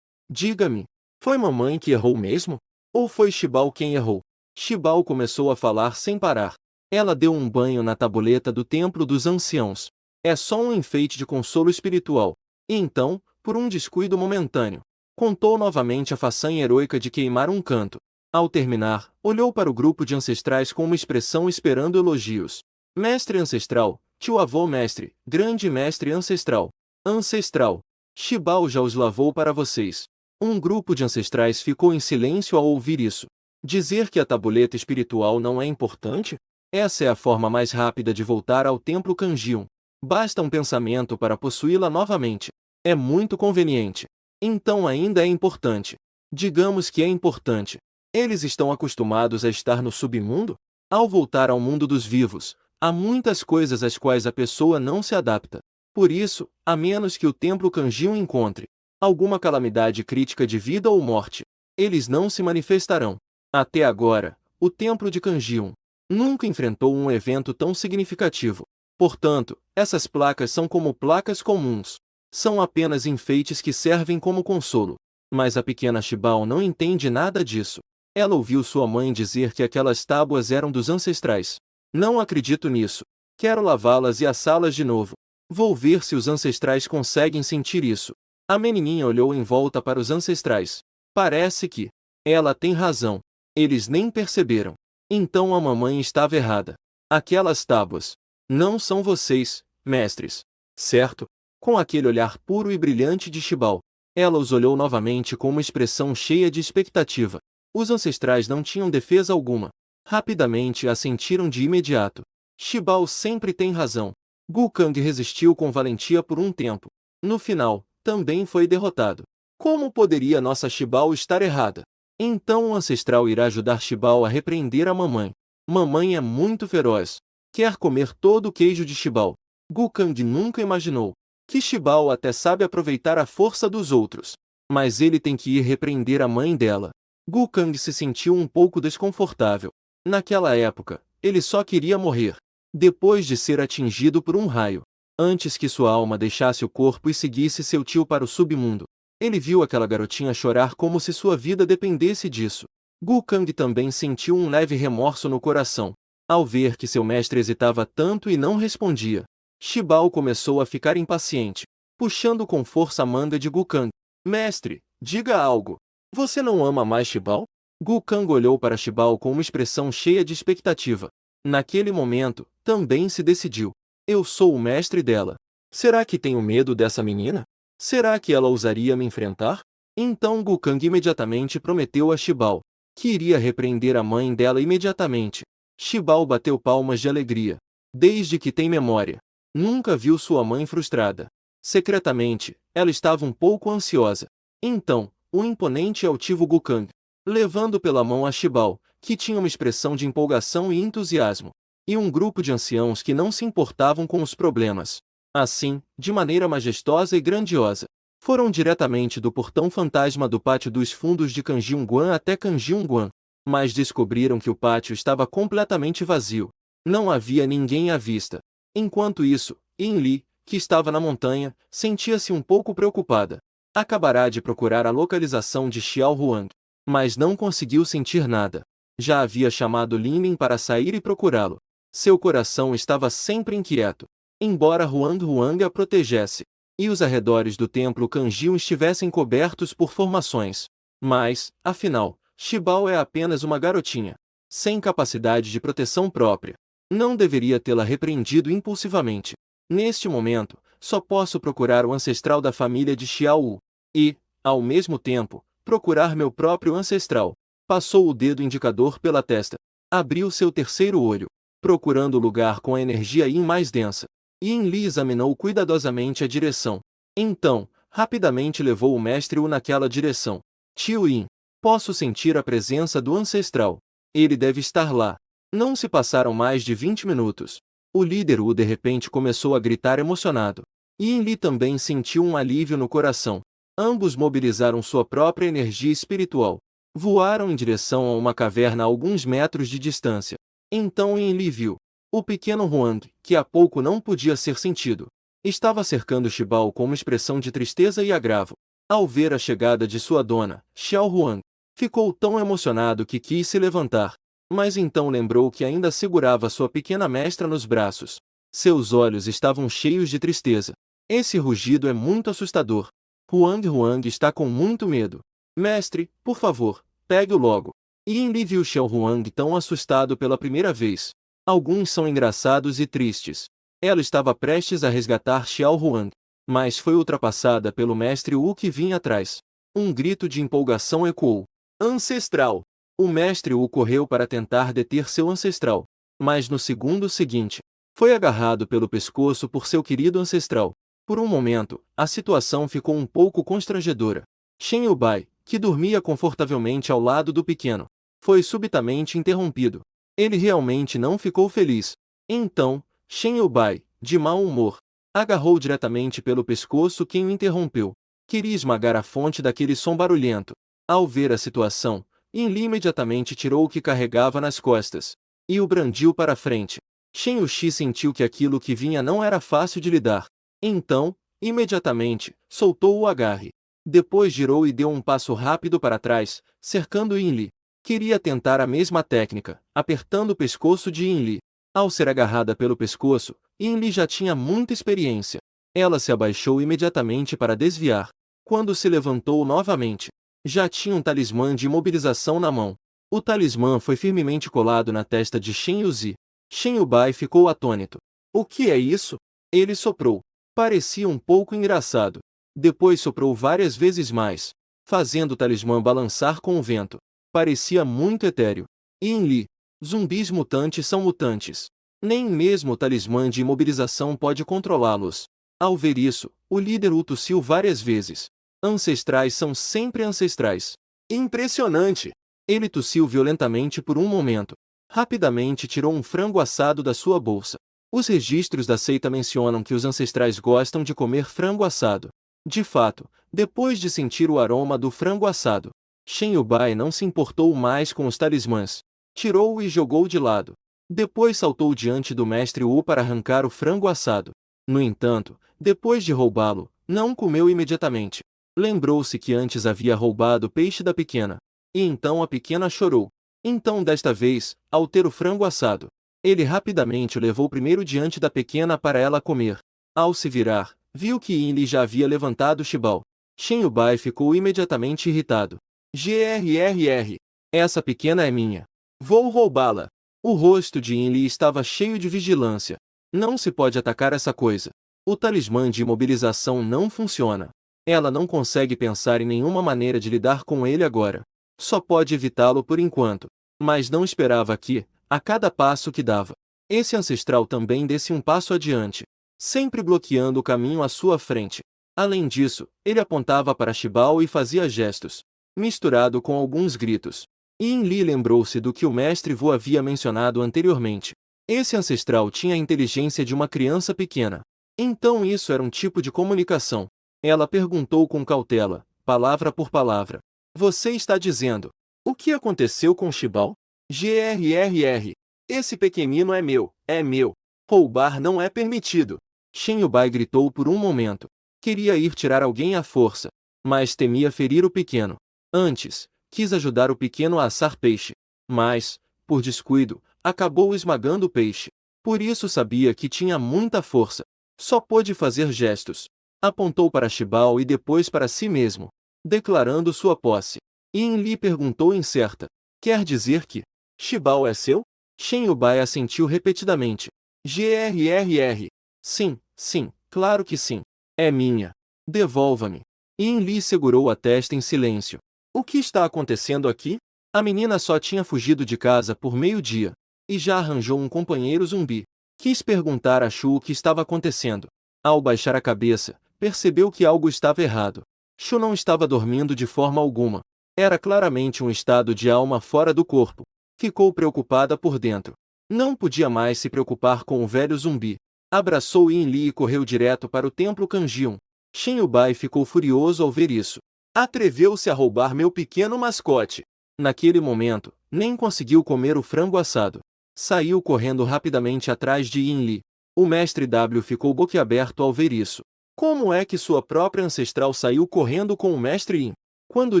diga-me, foi mamãe que errou mesmo? Ou foi Shibao quem errou? Shibao começou a falar sem parar. Ela deu um banho na tabuleta do templo dos anciãos. É só um enfeite de consolo espiritual. E então, por um descuido momentâneo, contou novamente a façanha heroica de queimar um canto. Ao terminar, olhou para o grupo de ancestrais com uma expressão esperando elogios. Mestre ancestral, tio-avô mestre, grande mestre ancestral. Ancestral. Shibao já os lavou para vocês. Um grupo de ancestrais ficou em silêncio ao ouvir isso. Dizer que a tabuleta espiritual não é importante? Essa é a forma mais rápida de voltar ao templo Kanjiun. Basta um pensamento para possuí-la novamente. É muito conveniente. Então ainda é importante. Digamos que é importante. Eles estão acostumados a estar no submundo? Ao voltar ao mundo dos vivos, há muitas coisas às quais a pessoa não se adapta. Por isso, a menos que o templo Kanjion encontre alguma calamidade crítica de vida ou morte, eles não se manifestarão. Até agora, o templo de Kanjion nunca enfrentou um evento tão significativo. Portanto, essas placas são como placas comuns. São apenas enfeites que servem como consolo. Mas a pequena Shibao não entende nada disso. Ela ouviu sua mãe dizer que aquelas tábuas eram dos ancestrais. Não acredito nisso. Quero lavá-las e assá-las de novo. Vou ver se os ancestrais conseguem sentir isso. A menininha olhou em volta para os ancestrais. Parece que ela tem razão. Eles nem perceberam. Então a mamãe estava errada. Aquelas tábuas não são vocês, mestres. Certo? Com aquele olhar puro e brilhante de Shibao, ela os olhou novamente com uma expressão cheia de expectativa. Os ancestrais não tinham defesa alguma. Rapidamente a sentiram de imediato. Shibao sempre tem razão. Gukang resistiu com valentia por um tempo. No final, também foi derrotado. Como poderia nossa Shibao estar errada? Então o ancestral irá ajudar Shibao a repreender a mamãe. Mamãe é muito feroz. Quer comer todo o queijo de Shibao. Gukang nunca imaginou que Shibao até sabe aproveitar a força dos outros. Mas ele tem que ir repreender a mãe dela. Gukang se sentiu um pouco desconfortável. Naquela época, ele só queria morrer. Depois de ser atingido por um raio. Antes que sua alma deixasse o corpo e seguisse seu tio para o submundo. Ele viu aquela garotinha chorar como se sua vida dependesse disso. Gukang também sentiu um leve remorso no coração. Ao ver que seu mestre hesitava tanto e não respondia, Shibao começou a ficar impaciente, puxando com força a manga de Gukang. Mestre, diga algo. Você não ama mais Shibao? Gukang olhou para Shibao com uma expressão cheia de expectativa. Naquele momento, também se decidiu. Eu sou o mestre dela. Será que tenho medo dessa menina? Será que ela ousaria me enfrentar? Então Gukang imediatamente prometeu a Shibao que iria repreender a mãe dela imediatamente. Shibao bateu palmas de alegria. Desde que tem memória, nunca viu sua mãe frustrada. Secretamente, ela estava um pouco ansiosa. Então, o imponente e altivo Gukang, levando pela mão a Shibao, que tinha uma expressão de empolgação e entusiasmo, e um grupo de anciãos que não se importavam com os problemas. Assim, de maneira majestosa e grandiosa, foram diretamente do portão fantasma do pátio dos fundos de Kanjiunguan até Kanjiunguan, mas descobriram que o pátio estava completamente vazio. Não havia ninguém à vista. Enquanto isso, Yinli, que estava na montanha, sentia-se um pouco preocupada. Acabará de procurar a localização de Xiao Huang, mas não conseguiu sentir nada. Já havia chamado Linlin para sair e procurá-lo. Seu coração estava sempre inquieto. Embora Huang a protegesse, e os arredores do templo Kanjion estivessem cobertos por formações. Mas, afinal, Shibao é apenas uma garotinha, sem capacidade de proteção própria. Não deveria tê-la repreendido impulsivamente. Neste momento, só posso procurar o ancestral da família de Xiao Wu. E, ao mesmo tempo, procurar meu próprio ancestral. Passou o dedo indicador pela testa. Abriu seu terceiro olho, procurando o lugar com a energia Yin mais densa. Yinli examinou cuidadosamente a direção. Então, rapidamente levou o mestre Wu naquela direção. Tio Yin, posso sentir a presença do ancestral. Ele deve estar lá. Não se passaram mais de 20 minutos. O líder Wu de repente começou a gritar emocionado. Yinli também sentiu um alívio no coração. Ambos mobilizaram sua própria energia espiritual. Voaram em direção a uma caverna a alguns metros de distância. Então Yinli viu o pequeno Huang, que há pouco não podia ser sentido. Estava cercando Shibao com uma expressão de tristeza e agravo. Ao ver a chegada de sua dona, Xiao Huang, ficou tão emocionado que quis se levantar. Mas então lembrou que ainda segurava sua pequena mestra nos braços. Seus olhos estavam cheios de tristeza. Esse rugido é muito assustador. Huang está com muito medo. Mestre, por favor, pegue-o logo. Yinli viu Xiao Huang tão assustado pela primeira vez. Alguns são engraçados e tristes. Ela estava prestes a resgatar Xiao Huang, mas foi ultrapassada pelo mestre Wu que vinha atrás. Um grito de empolgação ecoou. Ancestral! O mestre Wu correu para tentar deter seu ancestral, mas no segundo seguinte, foi agarrado pelo pescoço por seu querido ancestral. Por um momento, a situação ficou um pouco constrangedora. Shen Yubai, que dormia confortavelmente ao lado do pequeno, foi subitamente interrompido. Ele realmente não ficou feliz. Então, Shen Yubai, de mau humor, agarrou diretamente pelo pescoço quem o interrompeu. Queria esmagar a fonte daquele som barulhento. Ao ver a situação, Yinli imediatamente tirou o que carregava nas costas e o brandiu para a frente. Shen Yuxi sentiu que aquilo que vinha não era fácil de lidar. Então, imediatamente, soltou o agarre. Depois girou e deu um passo rápido para trás, cercando Yinli. Queria tentar a mesma técnica, apertando o pescoço de Yinli. Ao ser agarrada pelo pescoço, Yinli já tinha muita experiência. Ela se abaixou imediatamente para desviar. Quando se levantou novamente, já tinha um talismã de imobilização na mão. O talismã foi firmemente colado na testa de Shen Yuzi. Shen Yubai ficou atônito. O que é isso? Ele soprou. Parecia um pouco engraçado. Depois soprou várias vezes mais, fazendo o talismã balançar com o vento. Parecia muito etéreo. Yinli, zumbis mutantes são mutantes. Nem mesmo o talismã de imobilização pode controlá-los. Ao ver isso, o líder o tossiu várias vezes. Ancestrais são sempre ancestrais. Impressionante! Ele tossiu violentamente por um momento. Rapidamente tirou um frango assado da sua bolsa. Os registros da seita mencionam que os ancestrais gostam de comer frango assado. De fato, depois de sentir o aroma do frango assado, Shen Yubai não se importou mais com os talismãs. Tirou-o e jogou de lado. Depois saltou diante do mestre Wu para arrancar o frango assado. No entanto, depois de roubá-lo, não comeu imediatamente. Lembrou-se que antes havia roubado o peixe da pequena. E então a pequena chorou. Então desta vez, ao ter o frango assado, ele rapidamente o levou primeiro diante da pequena para ela comer. Ao se virar, viu que Yinli já havia levantado o chibal. Shen Yubai ficou imediatamente irritado. Grrr. Essa pequena é minha. Vou roubá-la. O rosto de Yinli estava cheio de vigilância. Não se pode atacar essa coisa. O talismã de imobilização não funciona. Ela não consegue pensar em nenhuma maneira de lidar com ele agora. Só pode evitá-lo por enquanto. Mas não esperava que, a cada passo que dava, esse ancestral também desse um passo adiante, sempre bloqueando o caminho à sua frente. Além disso, ele apontava para Shibao e fazia gestos, misturado com alguns gritos. Yinli lembrou-se do que o mestre Wu havia mencionado anteriormente. Esse ancestral tinha a inteligência de uma criança pequena. Então isso era um tipo de comunicação. Ela perguntou com cautela, palavra por palavra. Você está dizendo, o que aconteceu com Shibao? Grrr. Esse pequenino é meu, é meu. Roubar não é permitido. Shen Yubai gritou por um momento. Queria ir tirar alguém à força, mas temia ferir o pequeno. Antes, quis ajudar o pequeno a assar peixe, mas, por descuido, acabou esmagando o peixe. Por isso sabia que tinha muita força. Só pôde fazer gestos. Apontou para Shibao e depois para si mesmo, declarando sua posse. Yinli perguntou incerta. Quer dizer que Shibao é seu? Shen Yubai assentiu repetidamente. Grrr. Sim, sim, claro que sim. É minha. Devolva-me. Yinli segurou a testa em silêncio. O que está acontecendo aqui? A menina só tinha fugido de casa por meio-dia, e já arranjou um companheiro zumbi. Quis perguntar a Shu o que estava acontecendo. Ao baixar a cabeça, percebeu que algo estava errado. Shu não estava dormindo de forma alguma. Era claramente um estado de alma fora do corpo. Ficou preocupada por dentro. Não podia mais se preocupar com o velho zumbi. Abraçou Yinli e correu direto para o templo Kanjiun. Shen Yubai ficou furioso ao ver isso. Atreveu-se a roubar meu pequeno mascote. Naquele momento, nem conseguiu comer o frango assado. Saiu correndo rapidamente atrás de Yinli. O mestre W ficou boquiaberto ao ver isso. Como é que sua própria ancestral saiu correndo com o mestre Yin? Quando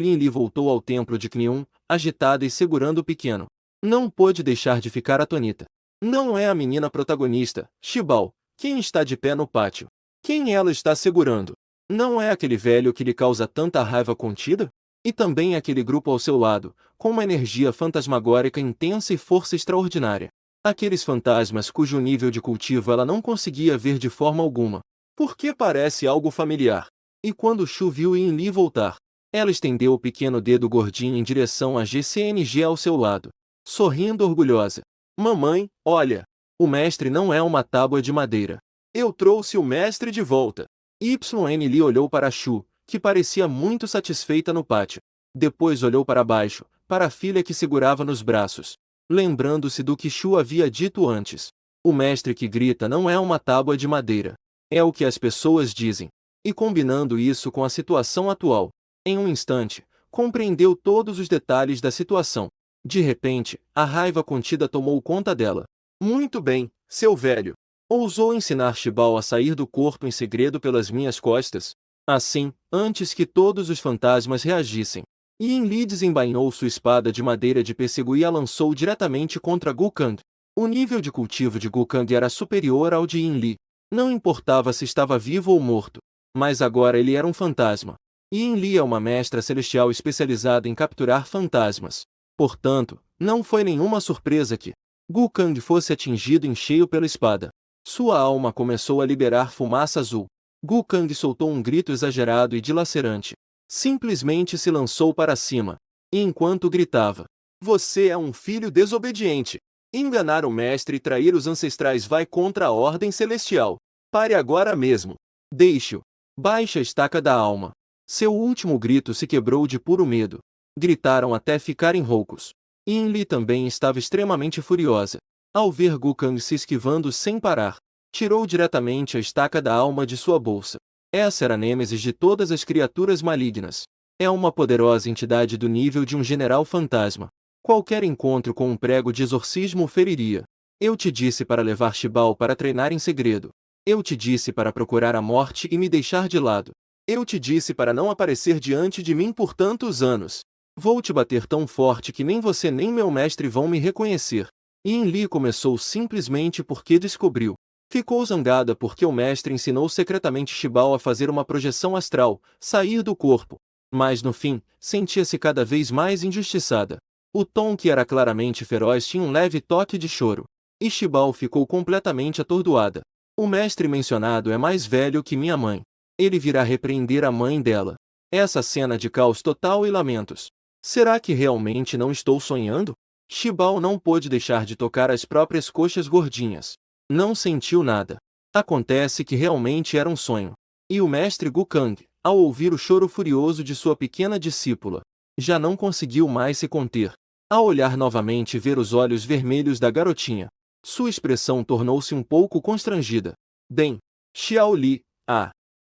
Yinli voltou ao templo de Kniun, agitada e segurando o pequeno, não pôde deixar de ficar atônita. Não é a menina protagonista, Shibao, quem está de pé no pátio. Quem ela está segurando? Não é aquele velho que lhe causa tanta raiva contida? E também aquele grupo ao seu lado, com uma energia fantasmagórica intensa e força extraordinária. Aqueles fantasmas cujo nível de cultivo ela não conseguia ver de forma alguma. Porque parece algo familiar. E quando Shu viu Yinli voltar, ela estendeu o pequeno dedo gordinho em direção a GCNG ao seu lado, sorrindo orgulhosa. Mamãe, olha! O mestre não é uma tábua de madeira. Eu trouxe o mestre de volta. Yinli olhou para Shu, que parecia muito satisfeita no pátio. Depois olhou para baixo, para a filha que segurava nos braços. Lembrando-se do que Shu havia dito antes. O mestre que grita não é uma tábua de madeira. É o que as pessoas dizem. E combinando isso com a situação atual, em um instante, compreendeu todos os detalhes da situação. De repente, a raiva contida tomou conta dela. Muito bem, seu velho. Ousou ensinar Shibao a sair do corpo em segredo pelas minhas costas? Assim, antes que todos os fantasmas reagissem, Yin Li desembainhou sua espada de madeira de pêssego e a lançou diretamente contra Gukang. O nível de cultivo de Gukang era superior ao de Yin Li. Não importava se estava vivo ou morto. Mas agora ele era um fantasma. Yin Li é uma mestra celestial especializada em capturar fantasmas. Portanto, não foi nenhuma surpresa que Gukang fosse atingido em cheio pela espada. Sua alma começou a liberar fumaça azul. Gukang soltou um grito exagerado e dilacerante. Simplesmente se lançou para cima. E enquanto gritava: "Você é um filho desobediente! Enganar o mestre e trair os ancestrais vai contra a ordem celestial. Pare agora mesmo! Deixe-o! Baixe a estaca da alma!" Seu último grito se quebrou de puro medo. Gritaram até ficarem roucos. Yin Li também estava extremamente furiosa. Ao ver Gukang se esquivando sem parar, tirou diretamente a estaca da alma de sua bolsa. Essa era a nêmesis de todas as criaturas malignas. É uma poderosa entidade do nível de um general fantasma. Qualquer encontro com um prego de exorcismo o feriria. Eu te disse para levar Shibao para treinar em segredo. Eu te disse para procurar a morte e me deixar de lado. Eu te disse para não aparecer diante de mim por tantos anos. Vou te bater tão forte que nem você nem meu mestre vão me reconhecer. Yin Li começou simplesmente porque descobriu. Ficou zangada porque o mestre ensinou secretamente Shibao a fazer uma projeção astral, sair do corpo. Mas no fim, sentia-se cada vez mais injustiçada. O tom que era claramente feroz tinha um leve toque de choro. E Shibao ficou completamente atordoada. O mestre mencionado é mais velho que minha mãe. Ele virá repreender a mãe dela. Essa cena de caos total e lamentos. Será que realmente não estou sonhando? Shibao não pôde deixar de tocar as próprias coxas gordinhas. Não sentiu nada. Acontece que realmente era um sonho. E o mestre Gukang, ao ouvir o choro furioso de sua pequena discípula, já não conseguiu mais se conter. Ao olhar novamente e ver os olhos vermelhos da garotinha, sua expressão tornou-se um pouco constrangida. Bem, Xiao Li,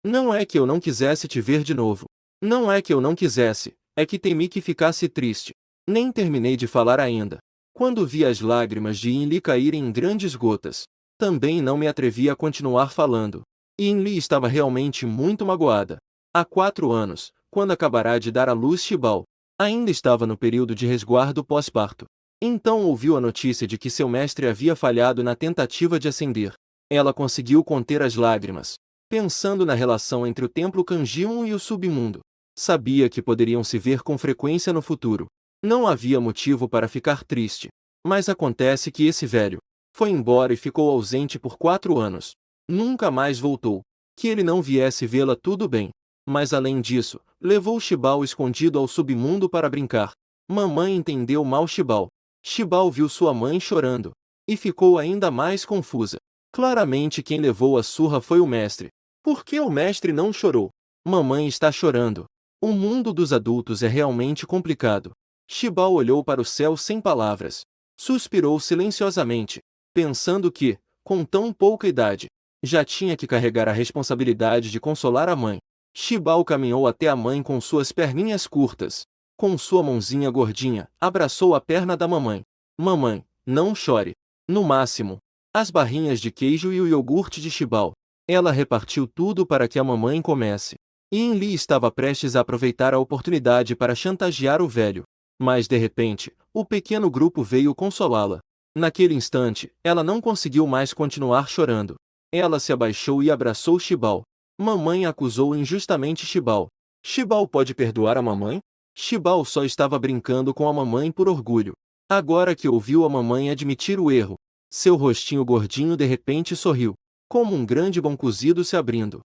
não é que eu não quisesse te ver de novo. Não é que eu não quisesse, é que temi que ficasse triste. Nem terminei de falar ainda. Quando vi as lágrimas de Yin Li caírem em grandes gotas, também não me atrevi a continuar falando. Yin Li estava realmente muito magoada. Há 4 anos, quando acabará de dar à luz Shibao, ainda estava no período de resguardo pós-parto. Então ouviu a notícia de que seu mestre havia falhado na tentativa de ascender. Ela conseguiu conter as lágrimas, pensando na relação entre o templo Kanjiun e o submundo. Sabia que poderiam se ver com frequência no futuro. Não havia motivo para ficar triste. Mas acontece que esse velho foi embora e ficou ausente por 4 anos. Nunca mais voltou. Que ele não viesse vê-la tudo bem. Mas além disso, levou Shibao escondido ao submundo para brincar. Mamãe entendeu mal Shibao. Shibao viu sua mãe chorando. E ficou ainda mais confusa. Claramente quem levou a surra foi o mestre. Por que o mestre não chorou? Mamãe está chorando. O mundo dos adultos é realmente complicado. Shibao olhou para o céu sem palavras. Suspirou silenciosamente, pensando que, com tão pouca idade, já tinha que carregar a responsabilidade de consolar a mãe. Shibao caminhou até a mãe com suas perninhas curtas. Com sua mãozinha gordinha, abraçou a perna da mamãe. Mamãe, não chore. No máximo, as barrinhas de queijo e o iogurte de Shibao. Ela repartiu tudo para que a mamãe comesse. Yin Li estava prestes a aproveitar a oportunidade para chantagear o velho. Mas de repente, o pequeno grupo veio consolá-la. Naquele instante, ela não conseguiu mais continuar chorando. Ela se abaixou e abraçou Shibao. Mamãe acusou injustamente Shibao. Shibao pode perdoar a mamãe? Shibao só estava brincando com a mamãe por orgulho. Agora que ouviu a mamãe admitir o erro, seu rostinho gordinho de repente sorriu, como um grande bom cozido se abrindo.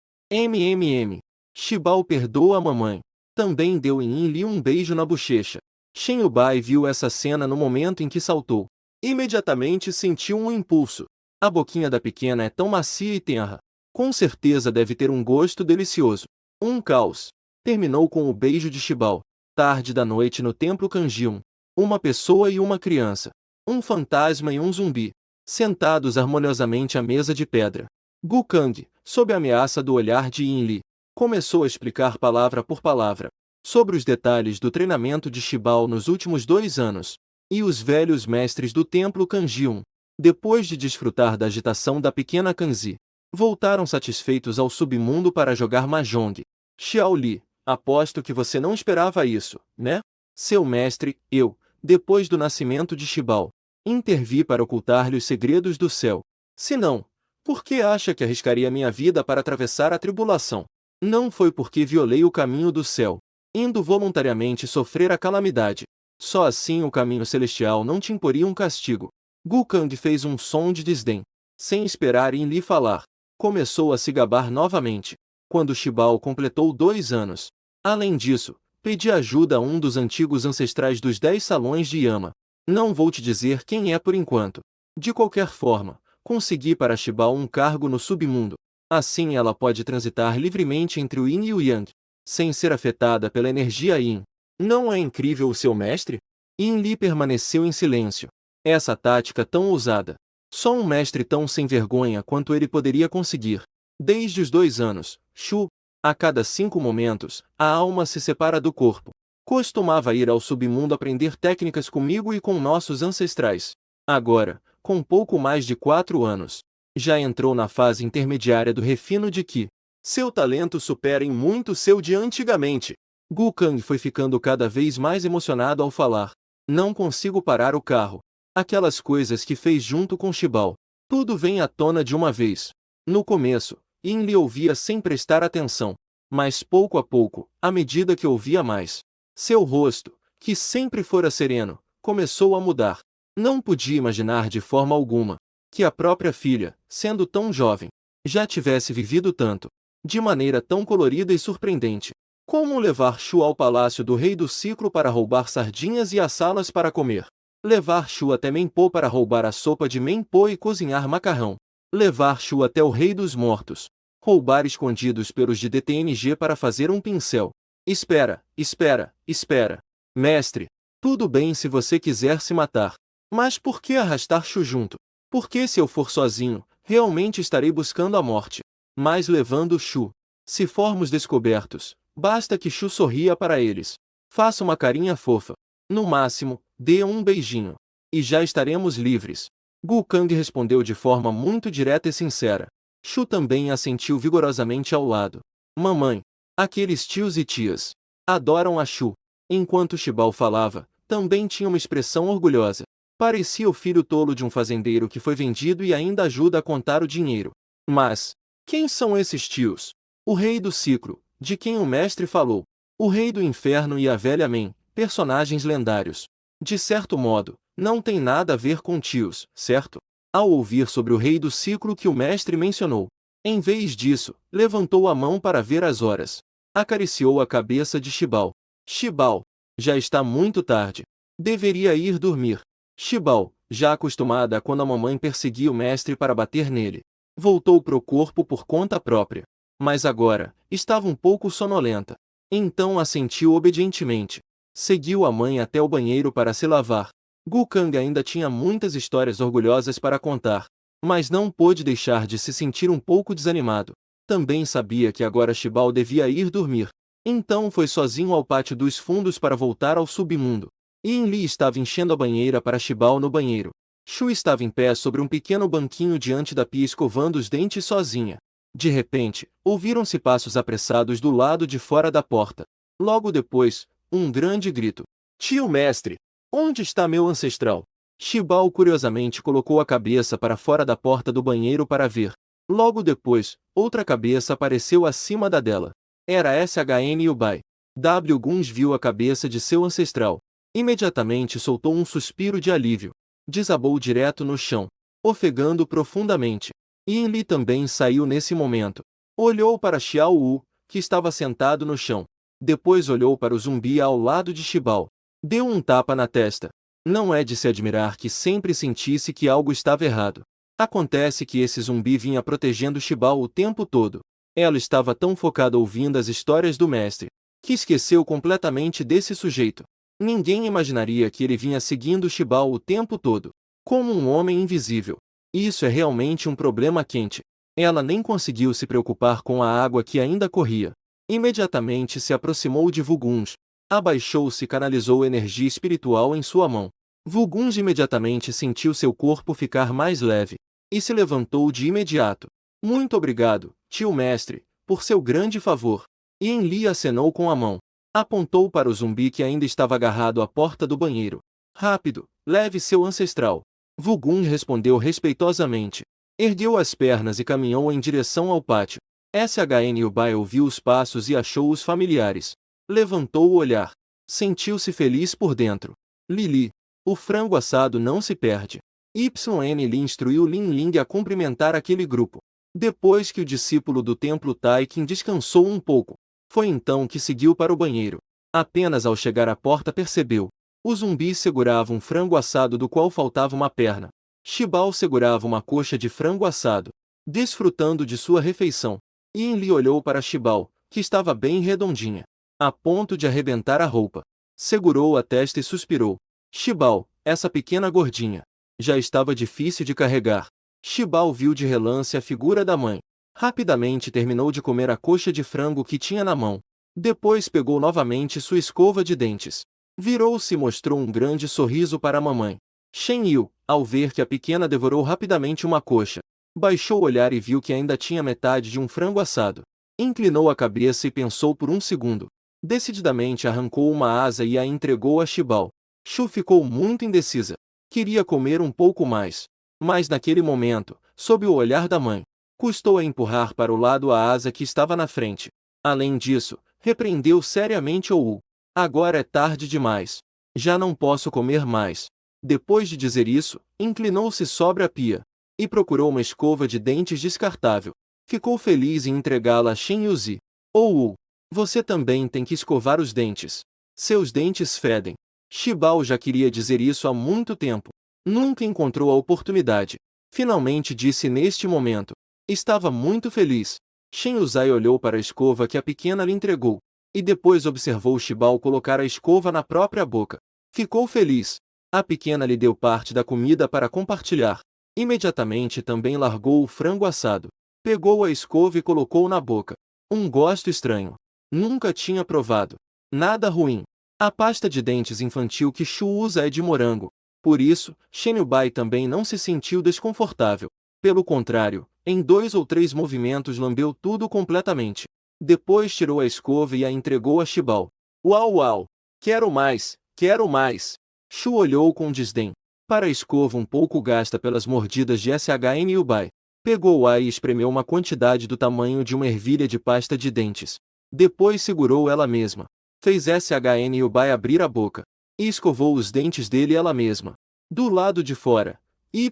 Shibao perdoa a mamãe. Também deu em Yin Li um beijo na bochecha. Shen Yubai viu essa cena no momento em que saltou. Imediatamente sentiu um impulso. A boquinha da pequena é tão macia e tenra. Com certeza deve ter um gosto delicioso. Um caos. Terminou com o beijo de Shibao. Tarde da noite no templo Kanjiun. Uma pessoa e uma criança. Um fantasma e um zumbi. Sentados harmoniosamente à mesa de pedra. Gukang, sob a ameaça do olhar de Yin Li, começou a explicar palavra por palavra sobre os detalhes do treinamento de Shibao nos últimos 2 anos. E os velhos mestres do templo Kanjiun, depois de desfrutar da agitação da pequena Kanzi, voltaram satisfeitos ao submundo para jogar Mahjong. Xiao Li, aposto que você não esperava isso, né? Seu mestre, eu, depois do nascimento de Shibao, intervi para ocultar-lhe os segredos do céu. Se não, por que acha que arriscaria minha vida para atravessar a tribulação? Não foi porque violei o caminho do céu, indo voluntariamente sofrer a calamidade. Só assim o caminho celestial não te imporia um castigo. Gukang fez um som de desdém. Sem esperar em lhe falar, começou a se gabar novamente. Quando Shibao completou 2 anos. Além disso, pedi ajuda a um dos antigos ancestrais dos 10 salões de Yama. Não vou te dizer quem é por enquanto. De qualquer forma, consegui para Shibao um cargo no submundo. Assim ela pode transitar livremente entre o Yin e o Yang, sem ser afetada pela energia Yin. Não é incrível o seu mestre? Yin Li permaneceu em silêncio. Essa tática tão ousada. Só um mestre tão sem vergonha quanto ele poderia conseguir. Desde os 2 anos, Shu, a cada 5 momentos, a alma se separa do corpo. Costumava ir ao submundo aprender técnicas comigo e com nossos ancestrais. Agora, com pouco mais de 4 anos, já entrou na fase intermediária do refino de Qi. Seu talento supera em muito seu de antigamente. Gukang foi ficando cada vez mais emocionado ao falar. Não consigo parar o carro. Aquelas coisas que fez junto com Shibao. Tudo vem à tona de uma vez. No começo, Yin Li ouvia sem prestar atenção. Mas pouco a pouco, à medida que ouvia mais, seu rosto, que sempre fora sereno, começou a mudar. Não podia imaginar de forma alguma que a própria filha, sendo tão jovem, já tivesse vivido tanto, de maneira tão colorida e surpreendente. Como levar Shu ao palácio do rei do ciclo para roubar sardinhas e assá-las para comer? Levar Shu até Menpo para roubar a sopa de Menpo e cozinhar macarrão? Levar Shu até o rei dos mortos? Roubar escondidos pelos de DTNG para fazer um pincel? Espera, espera, espera. Mestre, tudo bem se você quiser se matar. Mas por que arrastar Shu junto? Porque se eu for sozinho, realmente estarei buscando a morte. Mas levando Shu, se formos descobertos, basta que Shu sorria para eles. Faça uma carinha fofa. No máximo, dê um beijinho. E já estaremos livres. Gukang respondeu de forma muito direta e sincera. Shu também assentiu vigorosamente ao lado. Mamãe, aqueles tios e tias, adoram a Shu. Enquanto Shibao falava, também tinha uma expressão orgulhosa. Parecia o filho tolo de um fazendeiro que foi vendido e ainda ajuda a contar o dinheiro. Mas, quem são esses tios? O rei do ciclo, de quem o mestre falou. O rei do inferno e a velha Men, personagens lendários. De certo modo, não tem nada a ver com tios, certo? Ao ouvir sobre o rei do ciclo que o mestre mencionou, em vez disso, levantou a mão para ver as horas. Acariciou a cabeça de Shibao. Shibao, já está muito tarde. Deveria ir dormir. Shibao, já acostumada a quando a mamãe perseguia o mestre para bater nele, voltou pro corpo por conta própria. Mas agora, estava um pouco sonolenta. Então assentiu obedientemente. Seguiu a mãe até o banheiro para se lavar. Gukang ainda tinha muitas histórias orgulhosas para contar, mas não pôde deixar de se sentir um pouco desanimado. Também sabia que agora Shibao devia ir dormir. Então foi sozinho ao pátio dos fundos para voltar ao submundo. Yin Li estava enchendo a banheira para Shibao no banheiro. Shu estava em pé sobre um pequeno banquinho diante da pia escovando os dentes sozinha. De repente, ouviram-se passos apressados do lado de fora da porta. Logo depois, um grande grito. Tio mestre! Onde está meu ancestral? Shibao curiosamente colocou a cabeça para fora da porta do banheiro para ver. Logo depois, outra cabeça apareceu acima da dela. Era SHN Yubai. W. Guns viu a cabeça de seu ancestral. Imediatamente soltou um suspiro de alívio. Desabou direto no chão, ofegando profundamente. Yin Li também saiu nesse momento. Olhou para Xiao Wu, que estava sentado no chão. Depois olhou para o zumbi ao lado de Shibao. Deu um tapa na testa. Não é de se admirar que sempre sentisse que algo estava errado. Acontece que esse zumbi vinha protegendo Shibao o tempo todo. Ela estava tão focada ouvindo as histórias do mestre, que esqueceu completamente desse sujeito. Ninguém imaginaria que ele vinha seguindo Shibao o tempo todo, como um homem invisível. Isso é realmente um problema quente. Ela nem conseguiu se preocupar com a água que ainda corria. Imediatamente se aproximou de Vugunj. Abaixou-se e canalizou energia espiritual em sua mão. Vugunj imediatamente sentiu seu corpo ficar mais leve, e se levantou de imediato. Muito obrigado, tio mestre, por seu grande favor. Li acenou com a mão. Apontou para o zumbi que ainda estava agarrado à porta do banheiro. Rápido, leve seu ancestral. Vugunj respondeu respeitosamente. Ergueu as pernas e caminhou em direção ao pátio. Shn ouviu os passos e achou-os familiares. Levantou o olhar. Sentiu-se feliz por dentro. Lili, o frango assado não se perde. Li instruiu Lin Ling a cumprimentar aquele grupo. Depois que o discípulo do templo Taikin descansou um pouco, foi então que seguiu para o banheiro. Apenas ao chegar à porta percebeu. O zumbi segurava um frango assado do qual faltava uma perna. Shibao segurava uma coxa de frango assado, desfrutando de sua refeição. Li olhou para Shibao, que estava bem redondinha, a ponto de arrebentar a roupa. Segurou a testa e suspirou. Shibao, essa pequena gordinha. Já estava difícil de carregar. Shibao viu de relance a figura da mãe. Rapidamente terminou de comer a coxa de frango que tinha na mão. Depois pegou novamente sua escova de dentes. Virou-se e mostrou um grande sorriso para a mamãe. Shen Yu, ao ver que a pequena devorou rapidamente uma coxa, baixou o olhar e viu que ainda tinha metade de um frango assado. Inclinou a cabeça e pensou por um segundo. Decididamente arrancou uma asa e a entregou a Shibao. Shu ficou muito indecisa. Queria comer um pouco mais. Mas naquele momento, sob o olhar da mãe, custou a empurrar para o lado a asa que estava na frente. Além disso, repreendeu seriamente Ou. Agora é tarde demais. Já não posso comer mais. Depois de dizer isso, inclinou-se sobre a pia e procurou uma escova de dentes descartável. Ficou feliz em entregá-la a Shen Yuzi. Ou, você também tem que escovar os dentes. Seus dentes fedem. Shibao já queria dizer isso há muito tempo. Nunca encontrou a oportunidade. Finalmente disse neste momento. Estava muito feliz. Shen Yuzai olhou para a escova que a pequena lhe entregou, e depois observou Shibao colocar a escova na própria boca. Ficou feliz. A pequena lhe deu parte da comida para compartilhar. Imediatamente também largou o frango assado. Pegou a escova e colocou na boca. Um gosto estranho. Nunca tinha provado. Nada ruim. A pasta de dentes infantil que Shu usa é de morango. Por isso, Shen Yubai também não se sentiu desconfortável. Pelo contrário, em 2 ou 3 movimentos lambeu tudo completamente. Depois tirou a escova e a entregou a Shibao. Uau uau! Quero mais, quero mais! Shu olhou com desdém para a escova um pouco gasta pelas mordidas de Shn Yubai. Pegou-a e espremeu uma quantidade do tamanho de uma ervilha de pasta de dentes. Depois segurou ela mesma. Fez Shn Yubai abrir a boca e escovou os dentes dele ela mesma. Do lado de fora, Li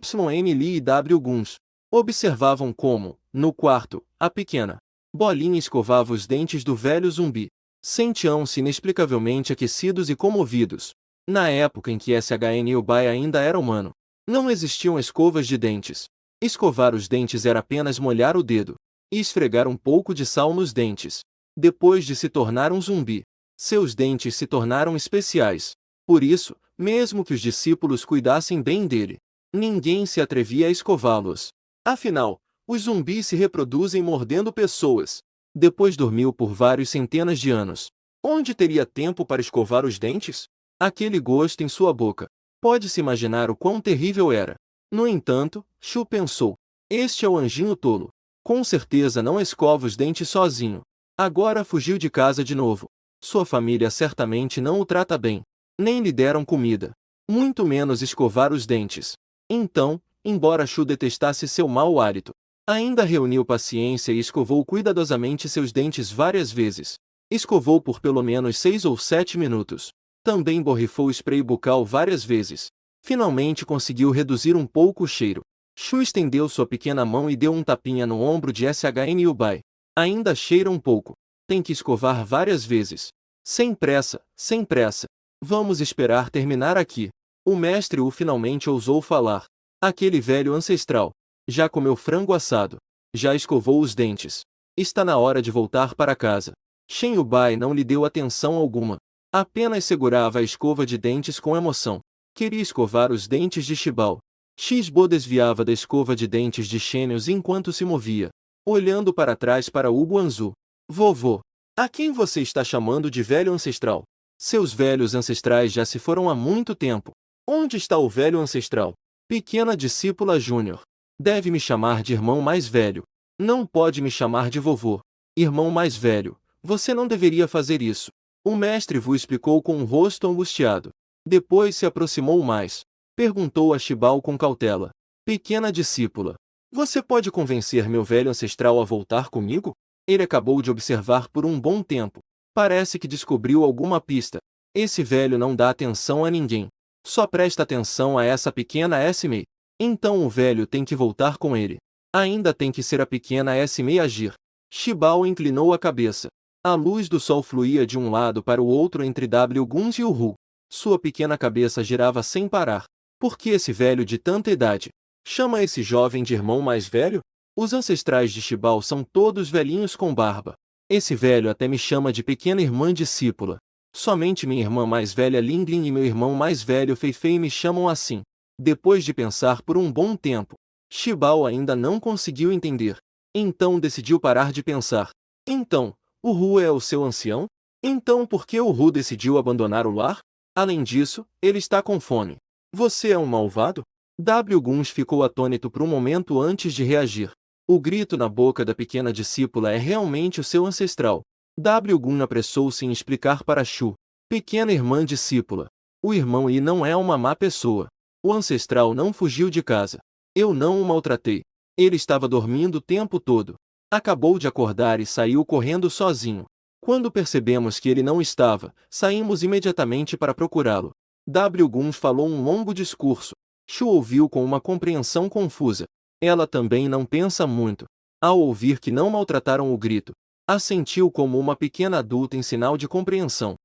e W Guns observavam como, no quarto, a pequena Bolinha escovava os dentes do velho zumbi. Sentiam-se inexplicavelmente aquecidos e comovidos. Na época em que Shn Yubai ainda era humano, não existiam escovas de dentes. Escovar os dentes era apenas molhar o dedo e esfregar um pouco de sal nos dentes. Depois de se tornar um zumbi, seus dentes se tornaram especiais. Por isso, mesmo que os discípulos cuidassem bem dele, ninguém se atrevia a escová-los. Afinal, os zumbis se reproduzem mordendo pessoas. Depois dormiu por vários centenas de anos. Onde teria tempo para escovar os dentes? Aquele gosto em sua boca. Pode-se imaginar o quão terrível era. No entanto, Shu pensou. Este é o anjinho tolo. Com certeza não escova os dentes sozinho. Agora fugiu de casa de novo. Sua família certamente não o trata bem. Nem lhe deram comida. Muito menos escovar os dentes. Então, embora Shu detestasse seu mau hálito, ainda reuniu paciência e escovou cuidadosamente seus dentes várias vezes. Escovou por pelo menos 6 ou 7 minutos. Também borrifou spray bucal várias vezes. Finalmente conseguiu reduzir um pouco o cheiro. Shu estendeu sua pequena mão e deu um tapinha no ombro de Shn Yubai. Ainda cheira um pouco. Tem que escovar várias vezes. Sem pressa, sem pressa. Vamos esperar terminar aqui. O mestre Wu finalmente ousou falar. Aquele velho ancestral. Já comeu frango assado. Já escovou os dentes. Está na hora de voltar para casa. Shen Yubai não lhe deu atenção alguma. Apenas segurava a escova de dentes com emoção. Queria escovar os dentes de Shibao. Shibo desviava da escova de dentes de Shenius enquanto se movia, olhando para trás para Wu Guanzu. Vovô, a quem você está chamando de velho ancestral? Seus velhos ancestrais já se foram há muito tempo. Onde está o velho ancestral? Pequena discípula Júnior. Deve me chamar de irmão mais velho. Não pode me chamar de vovô. Irmão mais velho, você não deveria fazer isso. O mestre Wu explicou com um rosto angustiado. Depois se aproximou mais. Perguntou a Shibao com cautela. Pequena discípula, você pode convencer meu velho ancestral a voltar comigo? Ele acabou de observar por um bom tempo. Parece que descobriu alguma pista. Esse velho não dá atenção a ninguém. Só presta atenção a essa pequena Esme. Então o velho tem que voltar com ele. Ainda tem que ser a pequena Esme agir. Shibao inclinou a cabeça. A luz do sol fluía de um lado para o outro entre W Guns e Wu. Sua pequena cabeça girava sem parar. Por que esse velho de tanta idade chama esse jovem de irmão mais velho? Os ancestrais de Shibao são todos velhinhos com barba. Esse velho até me chama de pequena irmã discípula. Somente minha irmã mais velha Linglin e meu irmão mais velho Feifei me chamam assim. Depois de pensar por um bom tempo, Shibao ainda não conseguiu entender. Então decidiu parar de pensar. Então, o Wu é o seu ancião? Então por que o Wu decidiu abandonar o lar? Além disso, ele está com fome. Você é um malvado? W Guns ficou atônito por um momento antes de reagir. O grito na boca da pequena discípula é realmente o seu ancestral. W Gun apressou-se em explicar para Shu. Pequena irmã discípula. O irmão Yi não é uma má pessoa. O ancestral não fugiu de casa. Eu não o maltratei. Ele estava dormindo o tempo todo. Acabou de acordar e saiu correndo sozinho. Quando percebemos que ele não estava, saímos imediatamente para procurá-lo. W Guns falou um longo discurso. Shu ouviu com uma compreensão confusa. Ela também não pensa muito. Ao ouvir que não maltrataram o grito, assentiu como uma pequena adulta em sinal de compreensão.